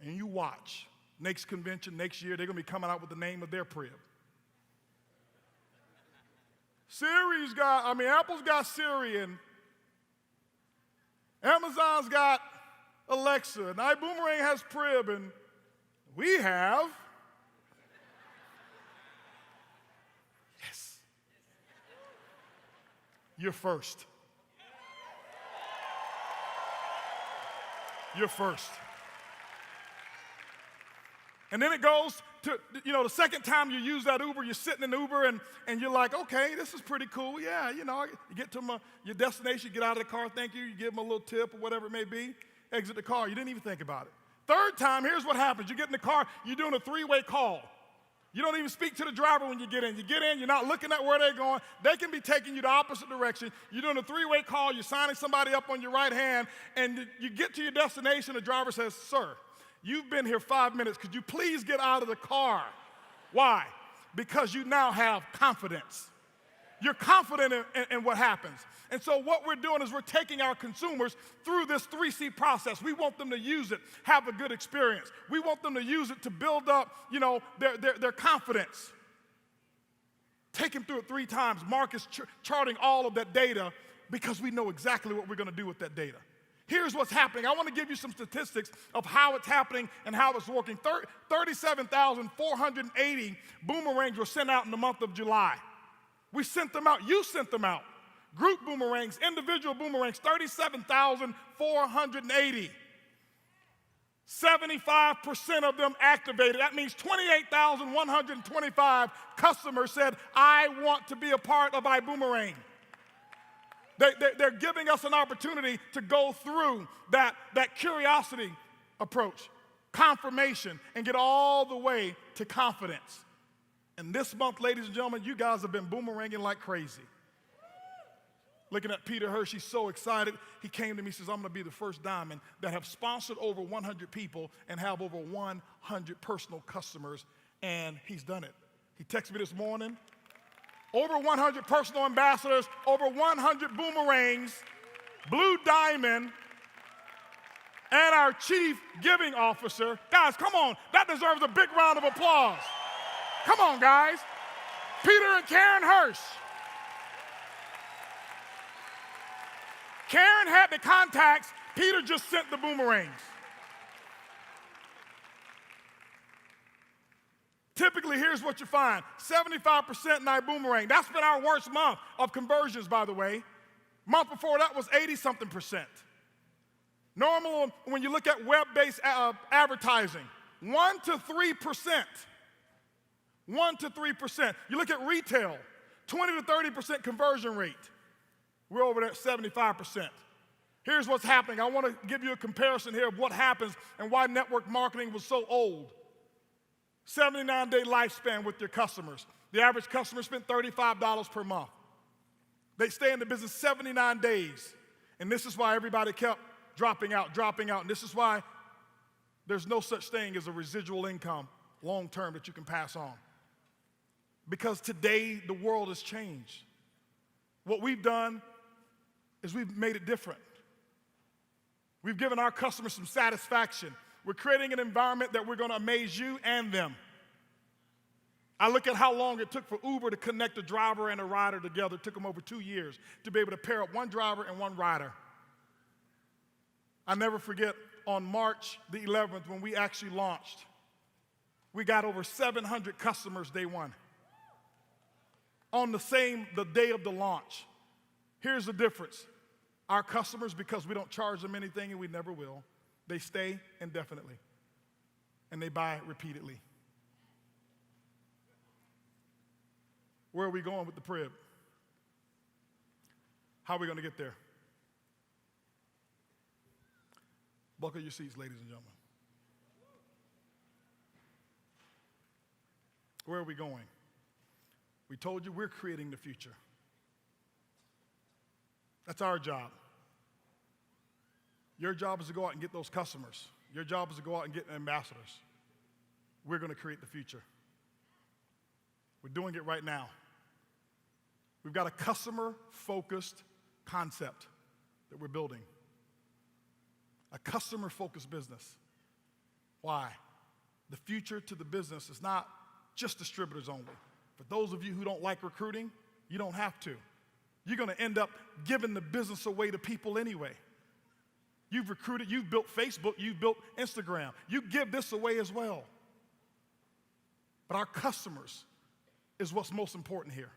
And you watch. Next convention, next year, they're going to be coming out with the name of their PRIB. Apple's got Siri, and Amazon's got Alexa, and iBoomerang has PRIB, and we have... Yes. You're first. You're first. And then it goes to, the second time you use that Uber, you're sitting in Uber and you're like, okay, this is pretty cool. Yeah, you get to your destination, you get out of the car, thank you, you give them a little tip or whatever it may be, exit the car. You didn't even think about it. Third time, here's what happens. You get in the car, you're doing a 3-way call. You don't even speak to the driver when you get in. You get in, you're not looking at where they're going. They can be taking you the opposite direction. You're doing a 3-way call, you're signing somebody up on your right hand, and you get to your destination, the driver says, sir, you've been here 5 minutes. Could you please get out of the car? Why? Because you now have confidence. You're confident in what happens. And so what we're doing is we're taking our consumers through this 3C process. We want them to use it, have a good experience. We want them to use it to build up, their confidence. Take them through it 3 times. Mark is charting all of that data because we know exactly what we're going to do with that data. Here's what's happening. I want to give you some statistics of how it's happening and how it's working. 37,480 boomerangs were sent out in the month of July. We sent them out. You sent them out. Group boomerangs, individual boomerangs, 37,480. 75% of them activated. That means 28,125 customers said, I want to be a part of iBoomerang. They're giving us an opportunity to go through that curiosity approach, confirmation, and get all the way to confidence. And this month, ladies and gentlemen, you guys have been boomeranging like crazy. Looking at Peter Hirsch, he's so excited. He came to me and says, I'm going to be the first diamond that have sponsored over 100 people and have over 100 personal customers, and he's done it. He texted me this morning, over 100 personal ambassadors, over 100 boomerangs, blue diamond, and our chief giving officer. Guys, come on, that deserves a big round of applause. Come on, guys. Peter and Karen Hirsch. Karen had the contacts, Peter just sent the boomerangs. Typically, here's what you find. 75% in iBoomerang. That's been our worst month of conversions, by the way. Month before that was 80-something%. Normal, when you look at web-based advertising, 1 to 3%. 1 to 3%. You look at retail, 20 to 30% conversion rate. We're over there at 75%. Here's what's happening. I want to give you a comparison here of what happens and why network marketing was so old. 79-day lifespan with your customers. The average customer spent $35 per month. They stay in the business 79 days. And this is why everybody kept dropping out. And this is why there's no such thing as a residual income long term that you can pass on. Because today the world has changed. What we've done is we've made it different. We've given our customers some satisfaction. We're creating an environment that we're going to amaze you and them. I look at how long it took for Uber to connect a driver and a rider together. It took them over 2 years to be able to pair up one driver and one rider. I never forget on March the 11th when we actually launched, we got over 700 customers day one. On the day of the launch. Here's the difference. Our customers, because we don't charge them anything and we never will, they stay indefinitely and they buy repeatedly. Where are we going with the PRIB? How are we going to get there? Buckle your seats, ladies and gentlemen. Where are we going? We told you we're creating the future. That's our job. Your job is to go out and get those customers. Your job is to go out and get ambassadors. We're going to create the future. We're doing it right now. We've got a customer-focused concept that we're building. A customer-focused business. Why? The future to the business is not just distributors only. For those of you who don't like recruiting, you don't have to. You're going to end up giving the business away to people anyway. You've recruited, you've built Facebook, you've built Instagram. You give this away as well. But our customers is what's most important here.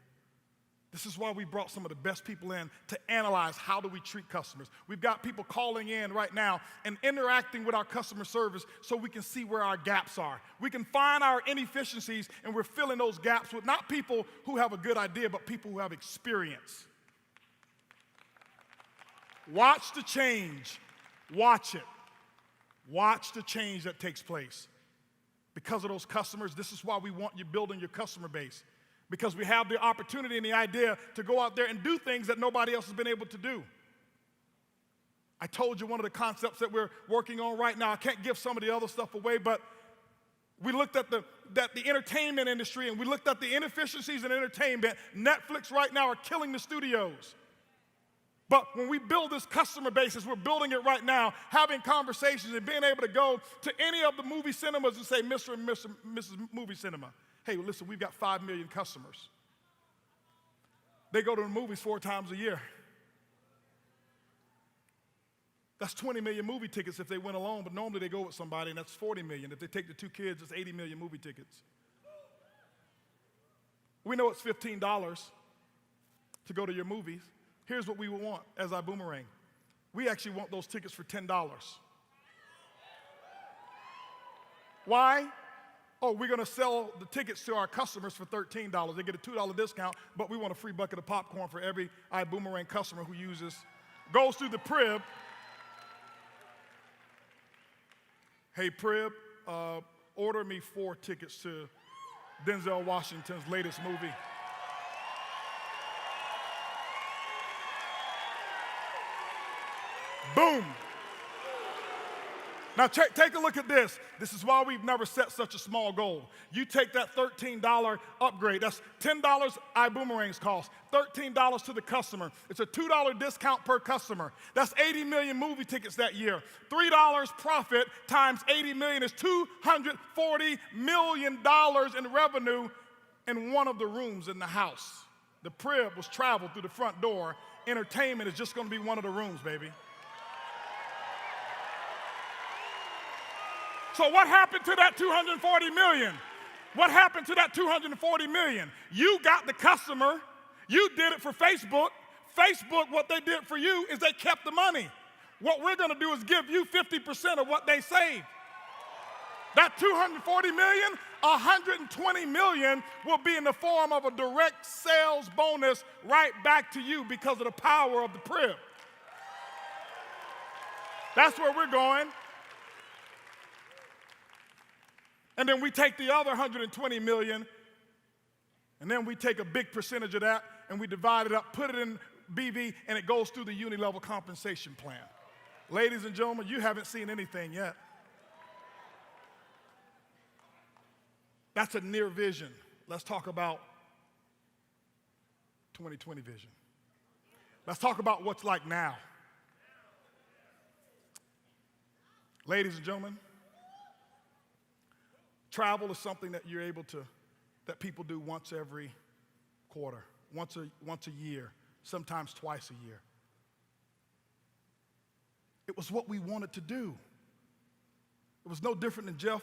This is why we brought some of the best people in to analyze how do we treat customers. We've got people calling in right now and interacting with our customer service so we can see where our gaps are. We can find our inefficiencies, and we're filling those gaps with not people who have a good idea, but people who have experience. Watch the change. Watch it. Watch the change that takes place. Because of those customers, this is why we want you building your customer base. Because we have the opportunity and the idea to go out there and do things that nobody else has been able to do. I told you one of the concepts that we're working on right now. I can't give some of the other stuff away, but we looked at the entertainment industry and we looked at the inefficiencies in entertainment. Netflix right now are killing the studios. But when we build this customer base, as we're building it right now, having conversations and being able to go to any of the movie cinemas and say, Mr. and Mrs. Movie Cinema, hey, listen, we've got 5 million customers. They go to the movies 4 times a year. That's 20 million movie tickets if they went alone, but normally they go with somebody, and that's 40 million. If they take the 2 kids, it's 80 million movie tickets. We know it's $15 to go to your movies. Here's what we would want as iBoomerang. We actually want those tickets for $10. Why? Oh, we're going to sell the tickets to our customers for $13. They get a $2 discount, but we want a free bucket of popcorn for every iBoomerang customer who goes through the PRIB. Hey, PRIB, order me 4 tickets to Denzel Washington's latest movie. Boom. Now take a look at this. This is why we've never set such a small goal. You take that $13 upgrade. That's $10 iBoomerangs cost, $13 to the customer. It's a $2 discount per customer. That's 80 million movie tickets that year. $3 profit times 80 million is $240 million in revenue in one of the rooms in the house. The PRIB was traveled through the front door. Entertainment is just going to be one of the rooms, baby. So what happened to that $240 million? What happened to that $240 million? You got the customer. You did it for Facebook. Facebook, what they did for you is they kept the money. What we're going to do is give you 50% of what they saved. That $240 million, $120 million will be in the form of a direct sales bonus right back to you because of the power of the PRIB. That's where we're going. And then we take the other $120 million, and then we take a big percentage of that, and we divide it up, put it in BV, and it goes through the uni-level compensation plan. Ladies and gentlemen, you haven't seen anything yet. That's a near vision. Let's talk about 2020 vision. Let's talk about what's like now. Ladies and gentlemen, travel is something that you're able to, that people do once every quarter, once a year, sometimes twice a year. It was what we wanted to do. It was no different than Jeff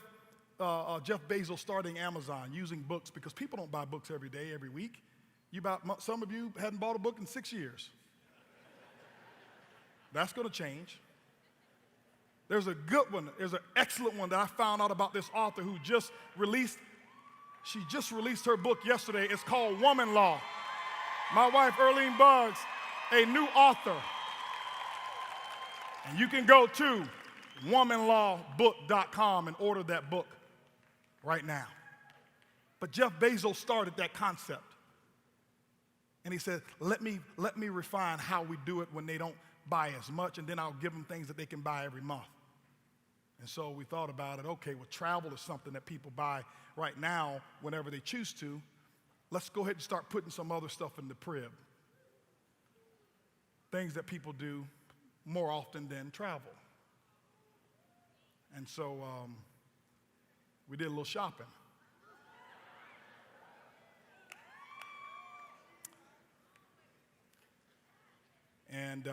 Bezos starting Amazon, using books, because people don't buy books every day, every week. Some of you hadn't bought a book in 6 years. That's going to change. There's a good one, there's an excellent one that I found out about this author who just released her book yesterday. It's called Woman Law. My wife, Holton Buggs, a new author. And you can go to womanlawbook.com and order that book right now. But Jeff Bezos started that concept. And he said, let me refine how we do it when they don't buy as much, and then I'll give them things that they can buy every month. And so we thought about it, okay, well, travel is something that people buy right now whenever they choose to. Let's go ahead and start putting some other stuff in the PRIB. Things that people do more often than travel. And so we did a little shopping. And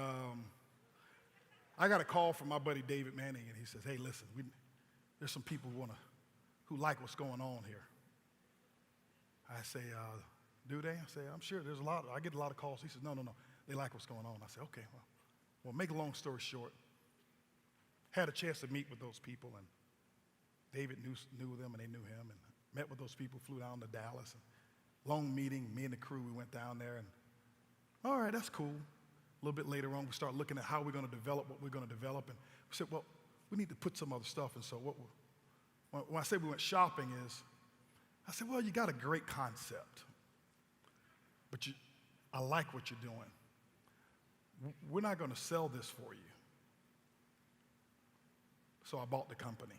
I got a call from my buddy David Manning, and he says, hey, listen, there's some people who like what's going on here. I say, do they? I say, I'm sure there's I get a lot of calls. He says, no, they like what's going on. I say, okay, well, make a long story short, had a chance to meet with those people, and David knew them, and they knew him, and met with those people, flew down to Dallas, and long meeting, me and the crew, we went down there, and all right, that's cool. A little bit later on, we start looking at how we're going to develop what we're going to develop, and we said, well, we need to put some other stuff. And so when I say we went shopping I said, well, you got a great concept, but I like what you're doing. We're not going to sell this for you. So I bought the company.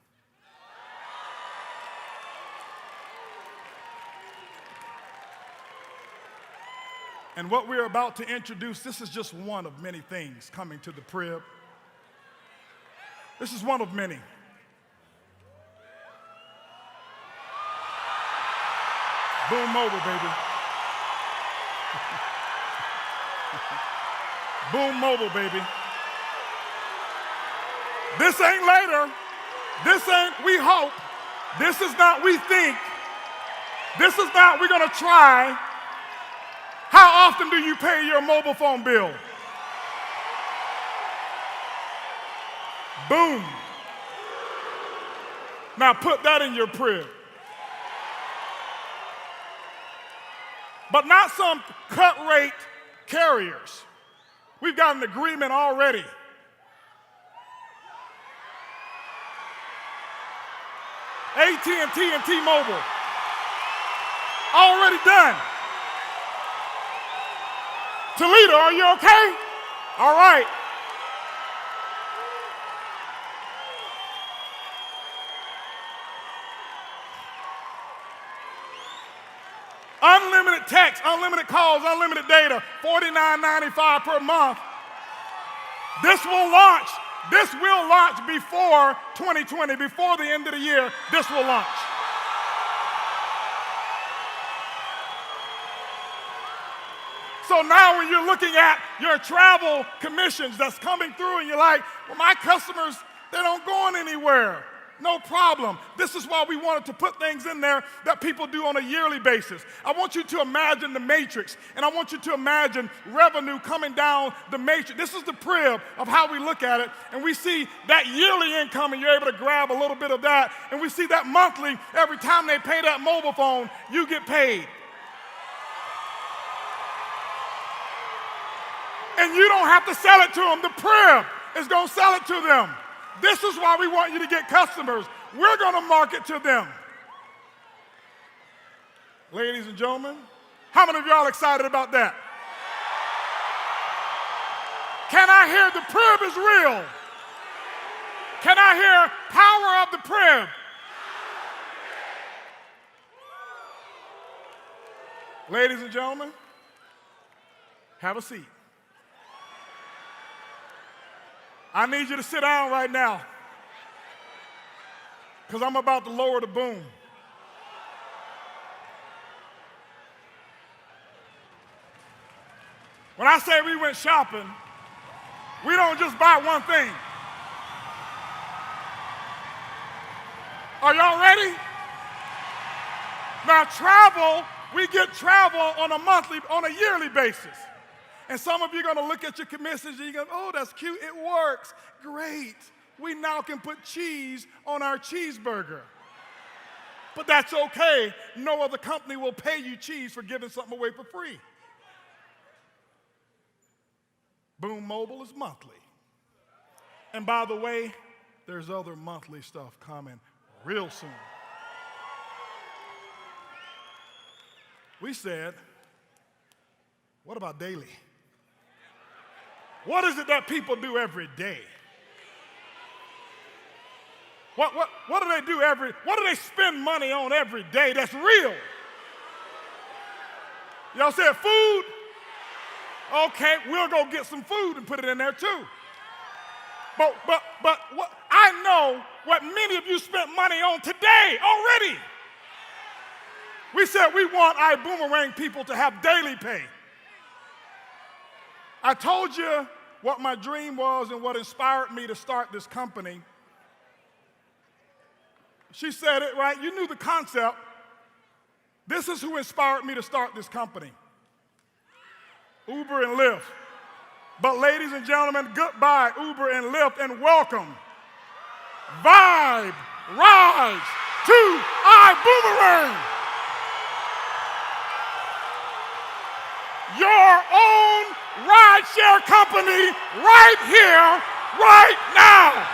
And what we're about to introduce, this is just one of many things coming to the PRIB. This is one of many. Boom Mobile, baby. Boom Mobile, baby. This ain't later. This ain't we hope. This is not we think. This is not we're going to try. How often do you pay your mobile phone bill? Boom. Now put that in your PRIB. But not some cut rate carriers. We've got an agreement already. AT&T and T-Mobile. Already done. Toledo, are you okay? All right. Unlimited text, unlimited calls, unlimited data, $49.95 per month. This will launch before 2020, before the end of the year. This will launch. So now when you're looking at your travel commissions that's coming through and you're like, well, my customers, they don't going anywhere. No problem. This is why we wanted to put things in there that people do on a yearly basis. I want you to imagine the matrix, and I want you to imagine revenue coming down the matrix. This is the PRIB of how we look at it, and we see that yearly income, and you're able to grab a little bit of that, and we see that monthly, every time they pay that mobile phone, you get paid. And you don't have to sell it to them. The PRIB is going to sell it to them. This is why we want you to get customers. We're going to market to them. Ladies and gentlemen, how many of y'all excited about that? Can I hear the PRIB is real? Can I hear power of the PRIB? Ladies and gentlemen, have a seat. I need you to sit down right now because I'm about to lower the boom. When I say we went shopping, we don't just buy one thing. Are y'all ready? Now travel, we get travel on a yearly basis. And some of you are going to look at your commissions and you're going, oh, that's cute, it works. Great. We now can put cheese on our cheeseburger. But that's okay. No other company will pay you cheese for giving something away for free. Boom Mobile is monthly. And by the way, there's other monthly stuff coming real soon. We said, what about daily? What is it that people do every day? What do they do what do they spend money on every day that's real? Y'all said food? Okay, we'll go get some food and put it in there too. But what, I know what many of you spent money on today already. We said we want iBüümerang people to have daily pay. I told you what my dream was and what inspired me to start this company. She said it right. You knew the concept. This is who inspired me to start this company. Uber and Lyft. But ladies and gentlemen, goodbye Uber and Lyft and welcome Vibe Rides to iBüümerang. Your own rideshare company right here, right now.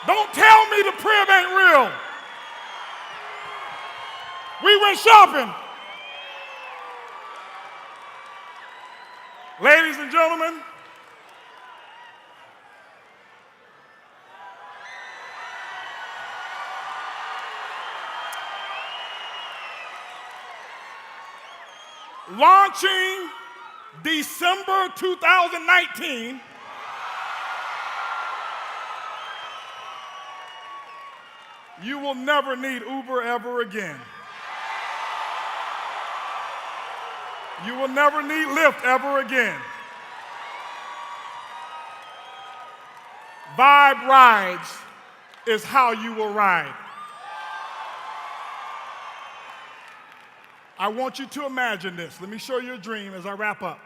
Don't tell me the PRIB ain't real. We went shopping. Ladies and gentlemen, launching December 2019, you will never need Uber ever again. You will never need Lyft ever again. Vibe Rides is how you will ride. I want you to imagine this. Let me show you a dream as I wrap up.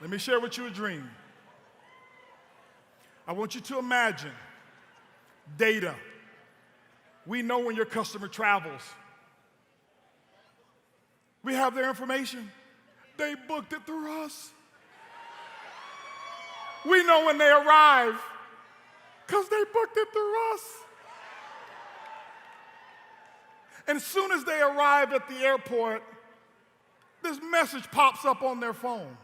Let me share with you a dream. I want you to imagine data. We know when your customer travels. We have their information. They booked it through us. We know when they arrive because they booked it through us. And as soon as they arrive at the airport, this message pops up on their phone.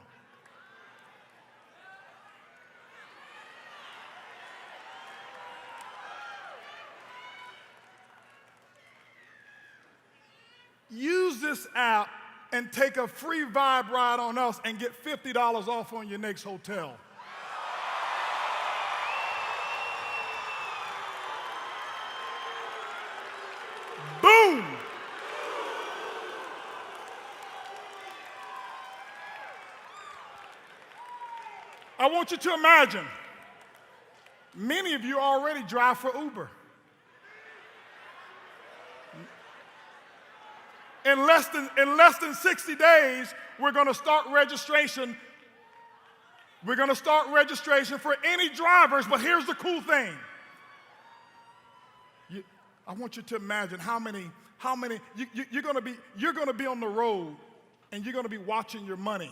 Use this app and take a free vibe ride on us and get $50 off on your next hotel. Boom! I want you to imagine, many of you already drive for Uber. In less than 60 days, we're going to start registration. We're going to start registration for any drivers, but here's the cool thing. I want you to imagine how many you're going to be on the road and you're going to be watching your money.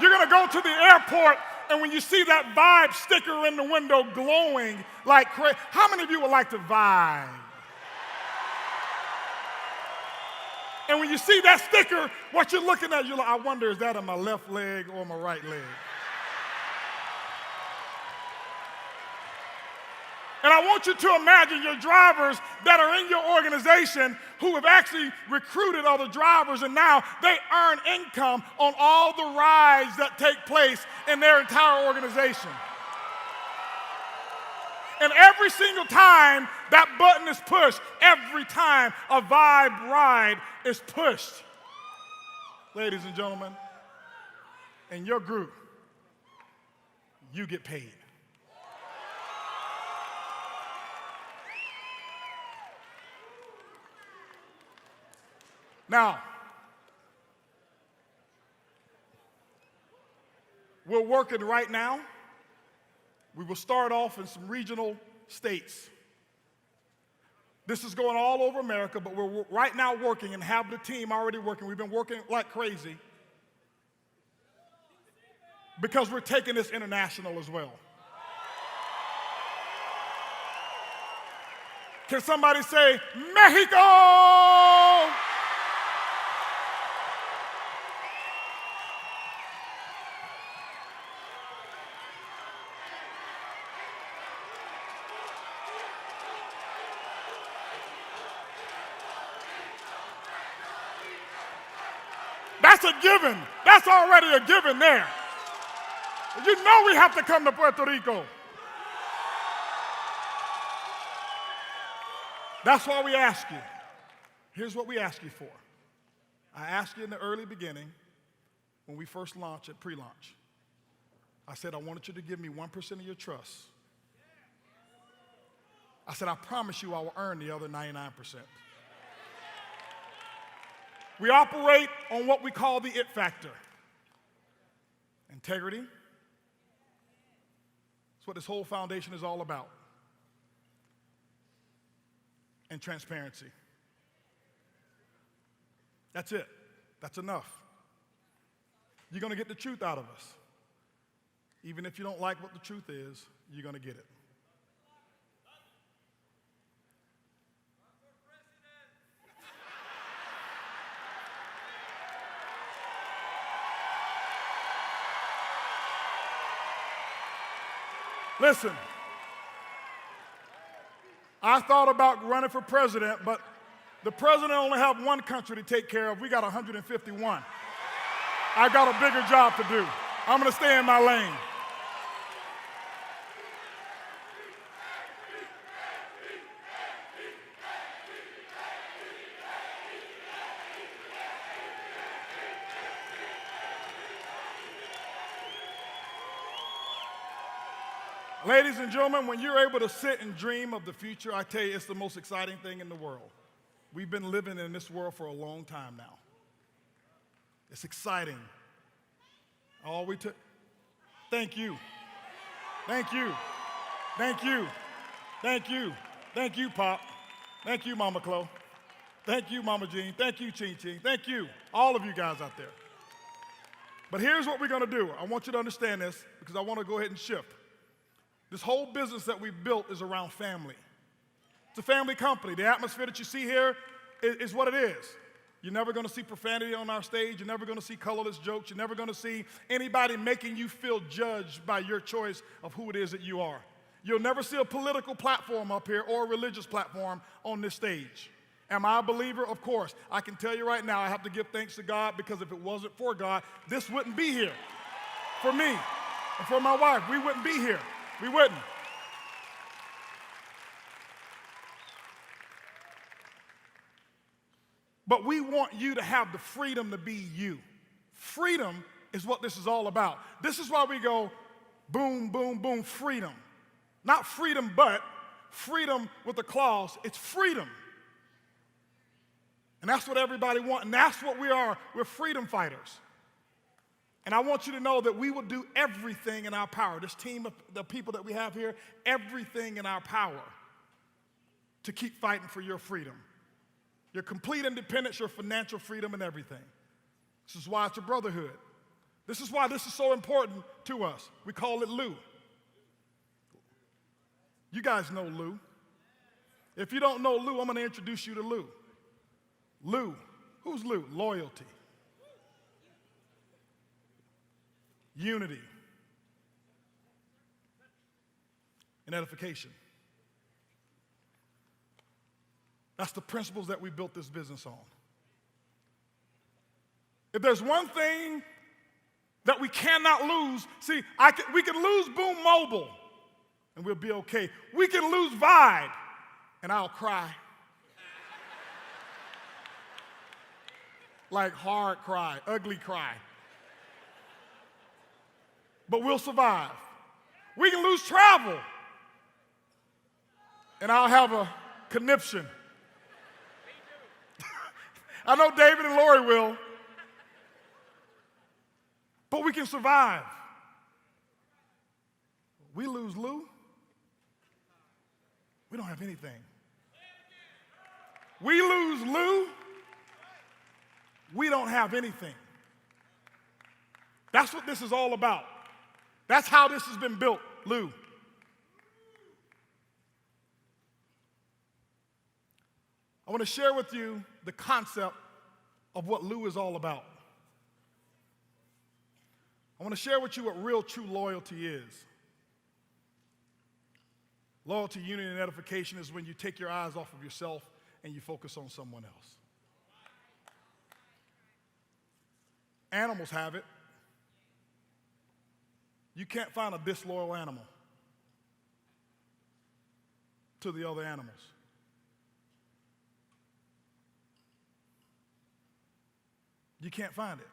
You're going to go to the airport, and when you see that vibe sticker in the window glowing like crazy, how many of you would like to vibe? And when you see that sticker, what you're looking at, you're like, I wonder, is that on my left leg or my right leg? And I want you to imagine your drivers that are in your organization who have actually recruited other drivers, and now they earn income on all the rides that take place in their entire organization. And every single time that button is pushed, every time a vibe ride is pushed, ladies and gentlemen, in your group, you get paid. Now, we're working right now. We will start off in some regional states. This is going all over America, but we're right now working and have the team already working. We've been working like crazy because we're taking this international as well. Can somebody say, Mexico? That's a given. That's already a given there. You know we have to come to Puerto Rico. That's why we ask you. Here's what we ask you for. I asked you in the early beginning, when we first launched at pre-launch. I said, I wanted you to give me 1% of your trust. I said, I promise you I will earn the other 99%. We operate on what we call the IT factor. Integrity. That's what this whole foundation is all about. And transparency. That's it. That's enough. You're going to get the truth out of us. Even if you don't like what the truth is, you're going to get it. Listen, I thought about running for president, but the president only have one country to take care of. We got 151. I've got a bigger job to do. I'm going to stay in my lane. Ladies and gentlemen, when you're able to sit and dream of the future, I tell you, it's the most exciting thing in the world. We've been living in this world for a long time now. It's exciting. Thank you. Thank you. Thank you. Thank you. Thank you, Pop. Thank you, Mama Chloe. Thank you, Mama Jean. Thank you, Ching Ching. Thank you, all of you guys out there. But here's what we're going to do. I want you to understand this because I want to go ahead and shift. This whole business that we've built is around family. It's a family company. The atmosphere that you see here is what it is. You're never going to see profanity on our stage. You're never going to see colorless jokes. You're never going to see anybody making you feel judged by your choice of who it is that you are. You'll never see a political platform up here or a religious platform on this stage. Am I a believer? Of course. I can tell you right now, I have to give thanks to God because if it wasn't for God, this wouldn't be here. For me and for my wife, we wouldn't be here. We wouldn't. But we want you to have the freedom to be you. Freedom is what this is all about. This is why we go boom, boom, boom, freedom. Not freedom, but freedom with a clause. It's freedom. And that's what everybody wants, and that's what we are. We're freedom fighters. And I want you to know that we will do everything in our power, this team of the people that we have here, everything in our power to keep fighting for your freedom, your complete independence, your financial freedom, and everything. This is why it's a brotherhood. This is why this is so important to us. We call it Lou. You guys know Lou. If you don't know Lou, I'm going to introduce you to Lou. Lou. Who's Lou? Loyalty. Unity. And edification. That's the principles that we built this business on. If there's one thing that we cannot lose, see, we can lose Boom Mobile and we'll be okay. We can lose Vibe and I'll cry. Like hard cry, ugly cry. But we'll survive. We can lose travel and I'll have a conniption. I know David and Lori will. But we can survive. We lose Lou, we don't have anything. We lose Lou, we don't have anything. That's what this is all about. That's how this has been built, Lou. I want to share with you the concept of what Lou is all about. I want to share with you what real true loyalty is. Loyalty, unity, and edification is when you take your eyes off of yourself and you focus on someone else. Animals have it. You can't find a disloyal animal to the other animals. You can't find it.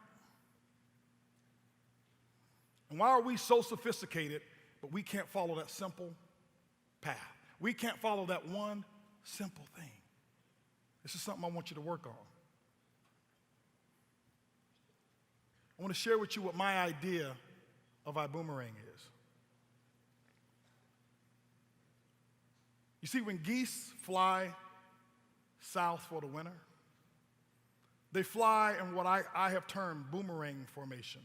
And why are we so sophisticated, but we can't follow that simple path? We can't follow that one simple thing. This is something I want you to work on. I want to share with you what my idea of iBoomerang is. You see, when geese fly south for the winter, they fly in what I have termed boomerang formation.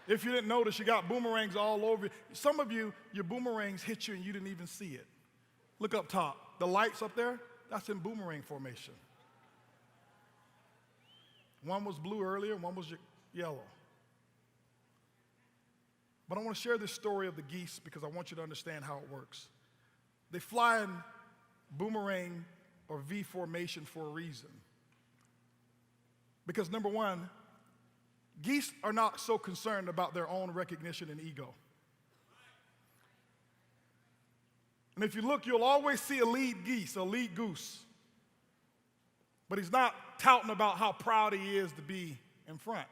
If you didn't notice, you got boomerangs all over. Some of you, your boomerangs hit you and you didn't even see it. Look up top. The lights up there, that's in boomerang formation. One was blue earlier, one was yellow. But I want to share this story of the geese because I want you to understand how it works. They fly in boomerang or V formation for a reason. Because number one, geese are not so concerned about their own recognition and ego. And if you look, you'll always see a lead geese, a lead goose. But he's not touting about how proud he is to be in front.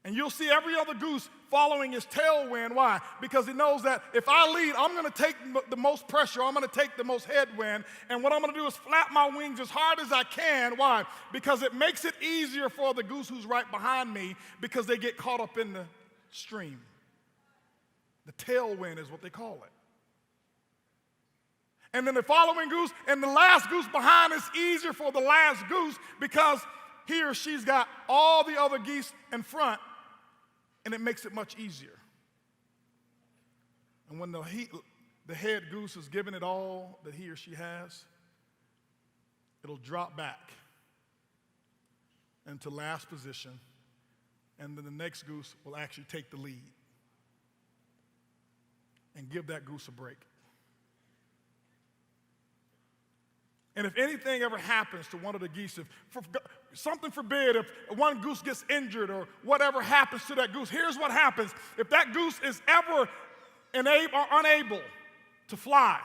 And you'll see every other goose following his tailwind. Why? Because he knows that if I lead, I'm going to take the most pressure. I'm going to take the most headwind. And what I'm going to do is flap my wings as hard as I can. Why? Because it makes it easier for the goose who's right behind me because they get caught up in the stream. The tailwind is what they call it. And then the following goose, and the last goose behind is easier for the last goose because he or she's got all the other geese in front, and it makes it much easier. And when the head goose is giving it all that he or she has, it'll drop back into last position, and then the next goose will actually take the lead and give that goose a break. And if anything ever happens to one of the geese, something forbid, if one goose gets injured or whatever happens to that goose, here's what happens. If that goose is ever unable to fly,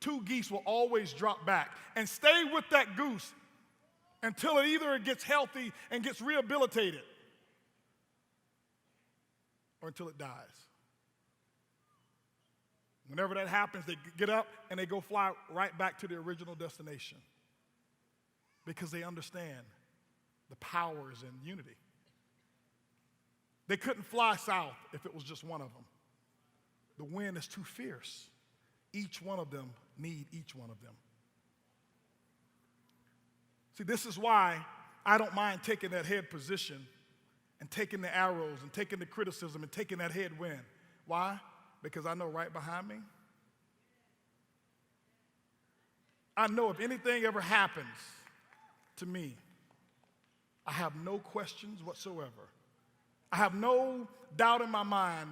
2 geese will always drop back and stay with that goose until it gets healthy and gets rehabilitated or until it dies. Whenever that happens, they get up and they go fly right back to their original destination because they understand the powers in unity. They couldn't fly south if it was just one of them. The wind is too fierce. Each one of them need each one of them. See, this is why I don't mind taking that head position and taking the arrows and taking the criticism and taking that headwind. Why? Because I know right behind me, I know if anything ever happens to me, I have no questions whatsoever. I have no doubt in my mind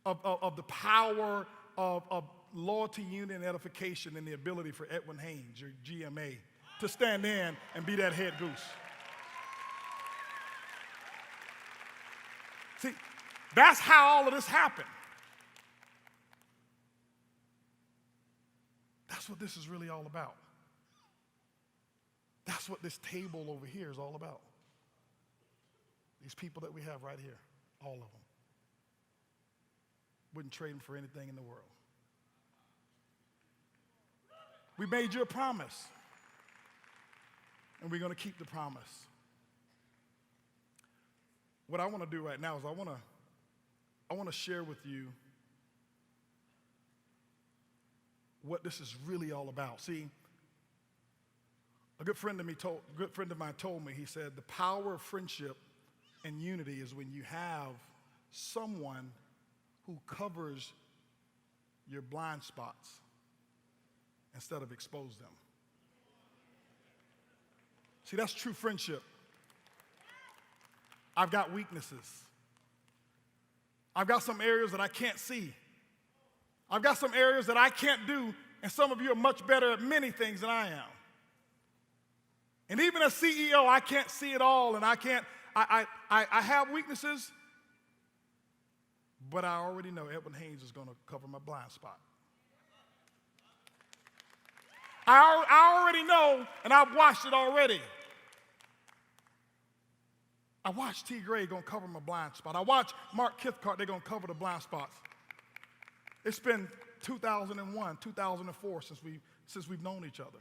of the power of loyalty, unity, and edification and the ability for Edwin Haynes, your GMA, to stand in and be that head goose. See, that's how all of this happened. That's what this is really all about. That's what this table over here is all about. These people that we have right here, all of them. Wouldn't trade them for anything in the world. We made you a promise, and we're going to keep the promise. What I want to do right now is I want to share with you what this is really all about. See, a good friend of mine told me, he said, the power of friendship and unity is when you have someone who covers your blind spots instead of expose them. See, that's true friendship. I've got weaknesses. I've got some areas that I can't see. I've got some areas that I can't do, and some of you are much better at many things than I am. And even as CEO, I can't see it all, and I have weaknesses, but I already know Edwin Haynes is going to cover my blind spot. I already know, and I've watched it already. I watched T. Gray going to cover my blind spot. I watched Mark Kithcart, they're going to cover the blind spots. It's been 2001, 2004 since we've known each other.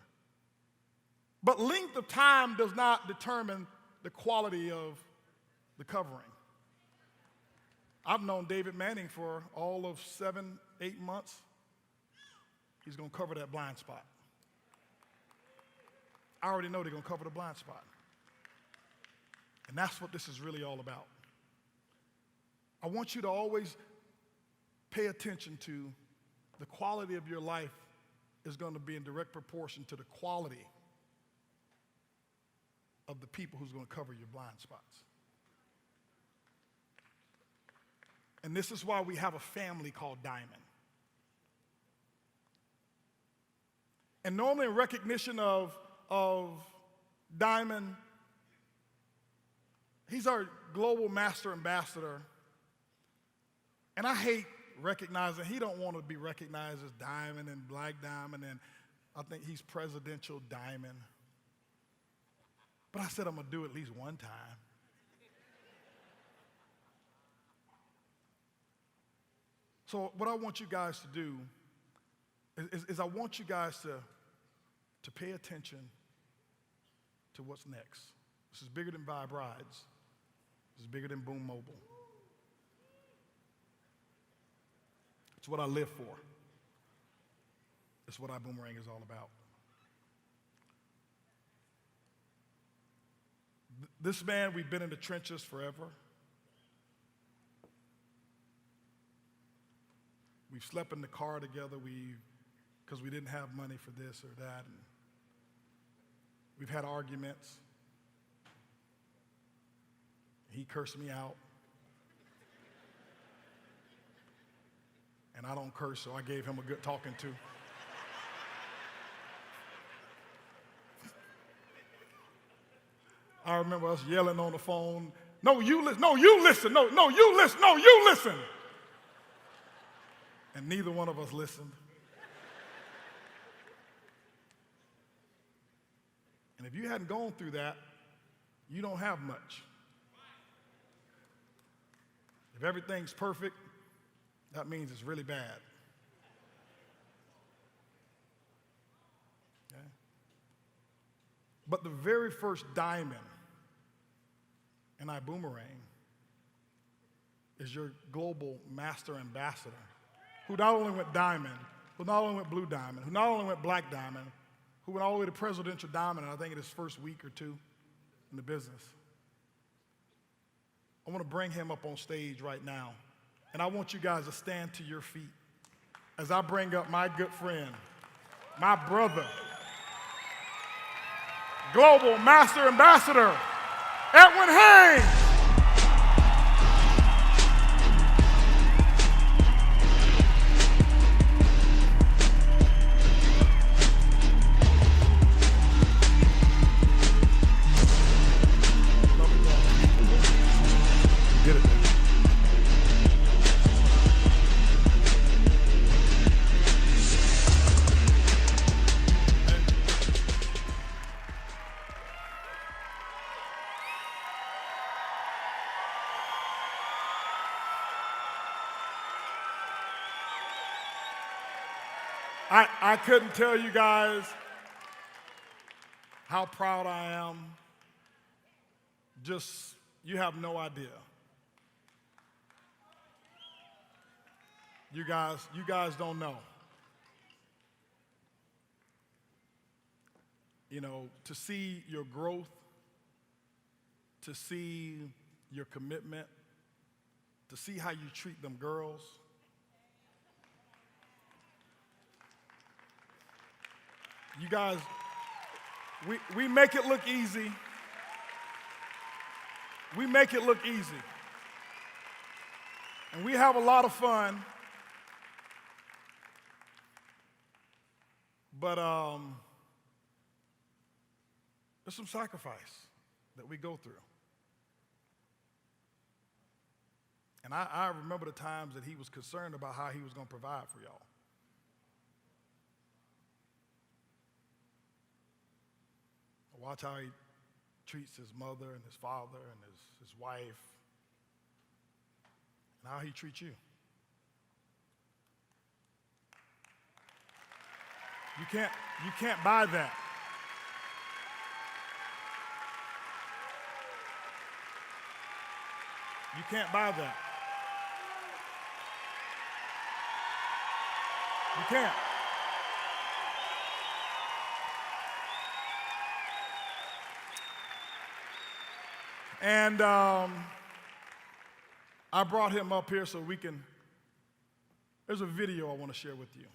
But length of time does not determine the quality of the covering. I've known David Manning for all of 7, 8 months. He's going to cover that blind spot. I already know they're going to cover the blind spot. And that's what this is really all about. I want you to always pay attention to the quality of your life is going to be in direct proportion to the quality of the people who's going to cover your blind spots. And this is why we have a family called Diamond. And normally in recognition of Diamond, he's our global master ambassador. And I hate recognizing, he don't want to be recognized as Diamond and Black Diamond, and I think he's Presidential Diamond. But I said I'm going to do it at least one time. So what I want you guys to do is I want you guys to pay attention to what's next. This is bigger than Vibe Rides. This is bigger than Boom Mobile. It's what I live for. That's what iBoomerang is all about. This man, we've been in the trenches forever. We've slept in the car together because we didn't have money for this or that. And we've had arguments. He cursed me out. And I don't curse, so I gave him a good talking to. I remember us yelling on the phone, no, you listen, no, you listen, no, you listen, no, you listen. And neither one of us listened. And if you hadn't gone through that, you don't have much. If everything's perfect, that means it's really bad. Okay? But the very first diamond in iBoomerang is your global master ambassador, who not only went diamond, who not only went blue diamond, who not only went black diamond, who went all the way to presidential diamond, I think in his first week or two in the business. I want to bring him up on stage right now, and I want you guys to stand to your feet as I bring up my good friend, my brother, global master ambassador, Edwin Haynes. I couldn't tell you guys how proud I am. Just, you have no idea. You guys don't know. You know, to see your growth, to see your commitment, to see how you treat them girls. You guys, we make it look easy. We make it look easy. And we have a lot of fun. But there's some sacrifice that we go through. And I remember the times that he was concerned about how he was going to provide for y'all. Watch how he treats his mother and his father and his wife, and how he treats you. You can't buy that. You can't buy that. You can't. And I brought him up here so we can, there's a video I want to share with you.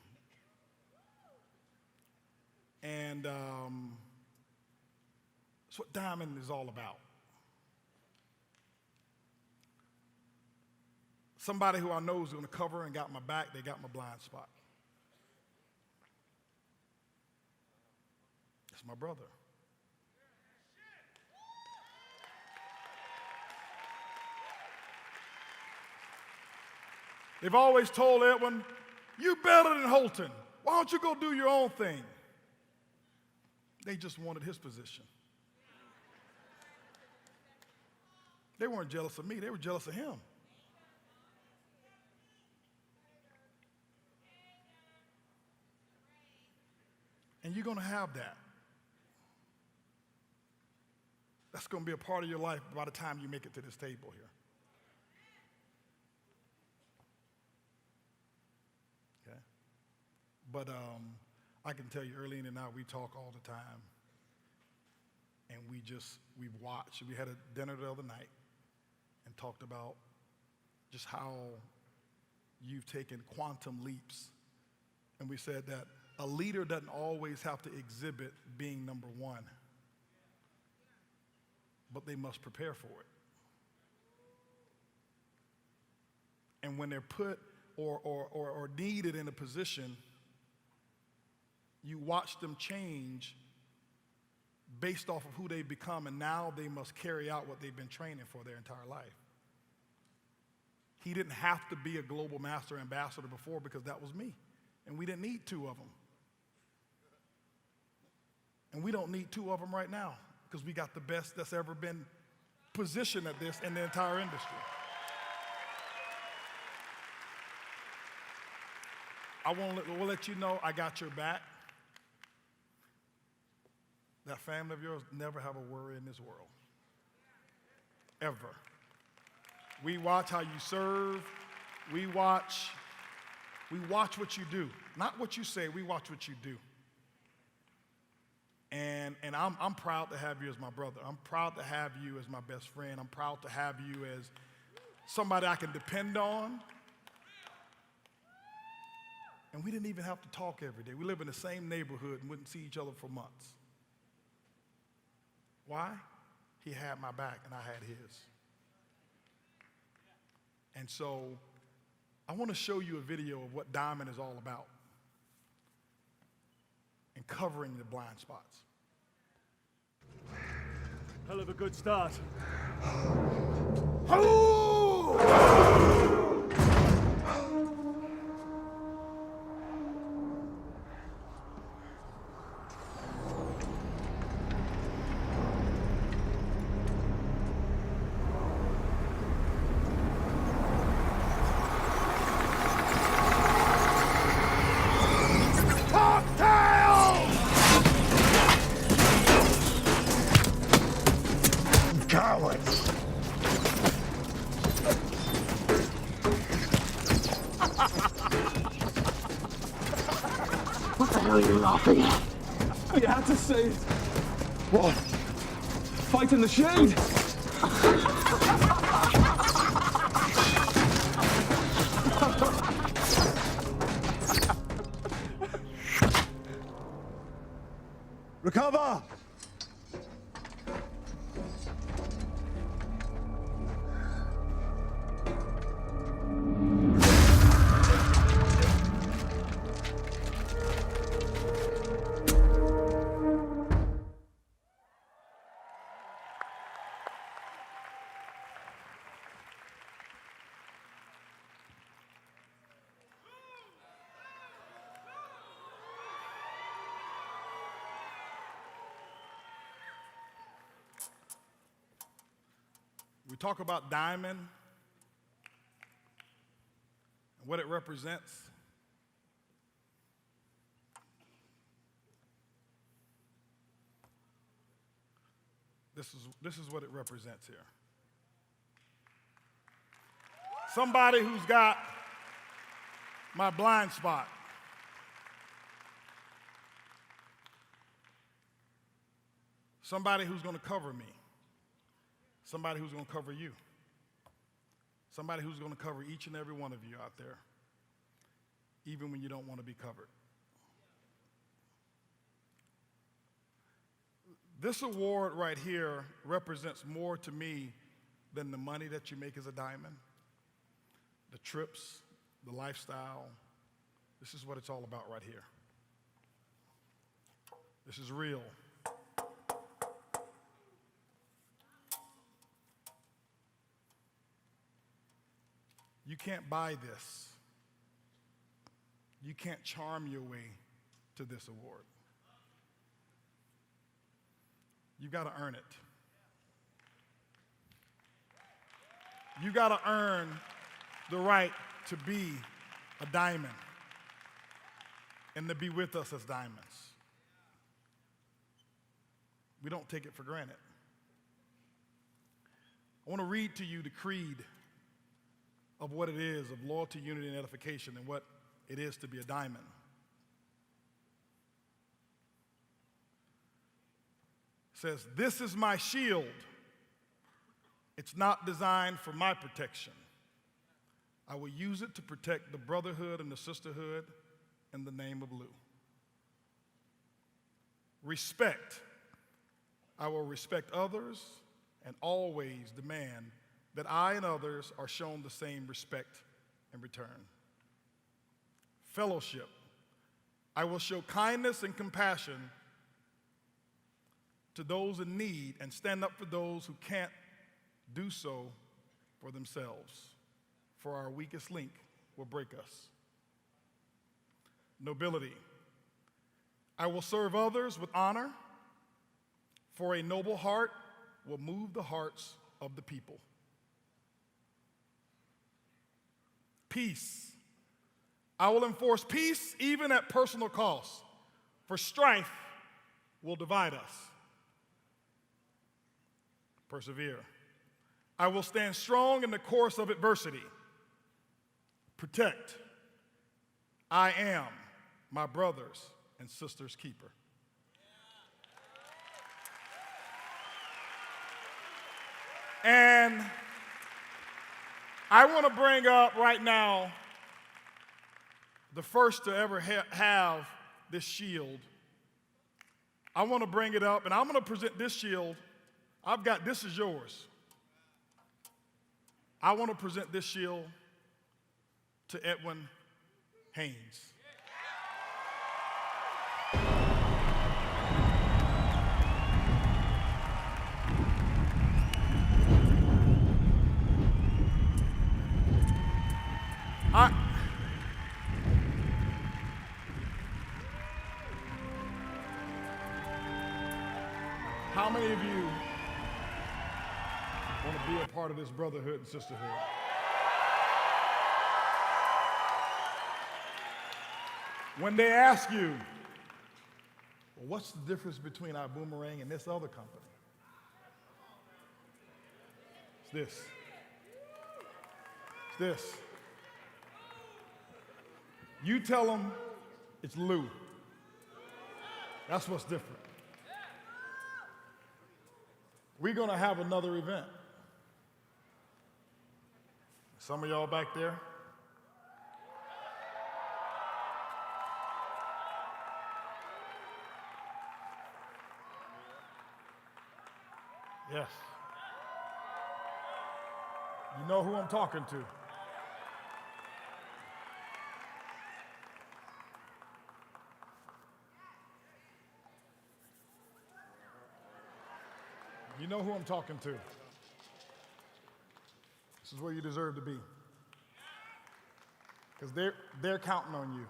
And that's what Diamond is all about. Somebody who I know is going to cover and got my back, they got my blind spot. It's my brother. They've always told Edwin, you better than Holton. Why don't you go do your own thing? They just wanted his position. They weren't jealous of me, they were jealous of him. And you're going to have that. That's going to be a part of your life by the time you make it to this table here. Okay? But I can tell you, Earlene and I, we talk all the time. And we've watched. We had a dinner the other night and talked about just how you've taken quantum leaps. And we said that a leader doesn't always have to exhibit being number one, but they must prepare for it. And when they're put or needed in a position, you watch them change based off of who they've become, and now they must carry out what they've been training for their entire life. He didn't have to be a global master ambassador before because that was me, and we didn't need two of them. And we don't need two of them right now because we got the best that's ever been positioned at this in the entire industry. We'll let you know I got your back. That family of yours never have a worry in this world. Ever. We watch how you serve. We watch what you do. Not what you say, we watch what you do. And I'm proud to have you as my brother. I'm proud to have you as my best friend. I'm proud to have you as somebody I can depend on. And we didn't even have to talk every day. We live in the same neighborhood and wouldn't see each other for months. Why? He had my back and I had his. And so I want to show you a video of what Diamond is all about and covering the blind spots. Hell of a good start. What the hell are you laughing at? You had to say it. What? Fight in the shade? Recover! We talk about diamond and what it represents. This is what it represents here. Somebody who's got my blind spot. Somebody who's going to cover me. Somebody who's going to cover you. Somebody who's going to cover each and every one of you out there, even when you don't want to be covered. This award right here represents more to me than the money that you make as a diamond, the trips, the lifestyle. This is what it's all about right here. This is real. You can't buy this. You can't charm your way to this award. You got to earn it. You got to earn the right to be a diamond and to be with us as diamonds. We don't take it for granted. I want to read to you the creed of what it is of loyalty, unity, and edification, and what it is to be a diamond. says, "This is my shield. It's not designed for my protection. I will use it to protect the brotherhood and the sisterhood in the name of Lou. Respect. I will respect others and always demand that I and others are shown the same respect in return. Fellowship. I will show kindness and compassion to those in need and stand up for those who can't do so for themselves, for our weakest link will break us. Nobility. I will serve others with honor, for a noble heart will move the hearts of the people. Peace. I will enforce peace even at personal cost, for strife will divide us. Persevere. I will stand strong in the course of adversity. Protect. I am my brothers and sisters' keeper. And I want to bring up right now the first to ever have this shield. I want to bring it up, and I'm going to present this shield. I've got, this is yours. I want to present this shield to Edwin Haynes. How many of you want to be a part of this brotherhood and sisterhood? When they ask you, well, what's the difference between iBüümerang and this other company? It's this. It's this. You tell them it's Lou. That's what's different. We're going to have another event. Some of y'all back there. Yes. You know who I'm talking to. You know who I'm talking to. This is where you deserve to be. Because they're counting on you.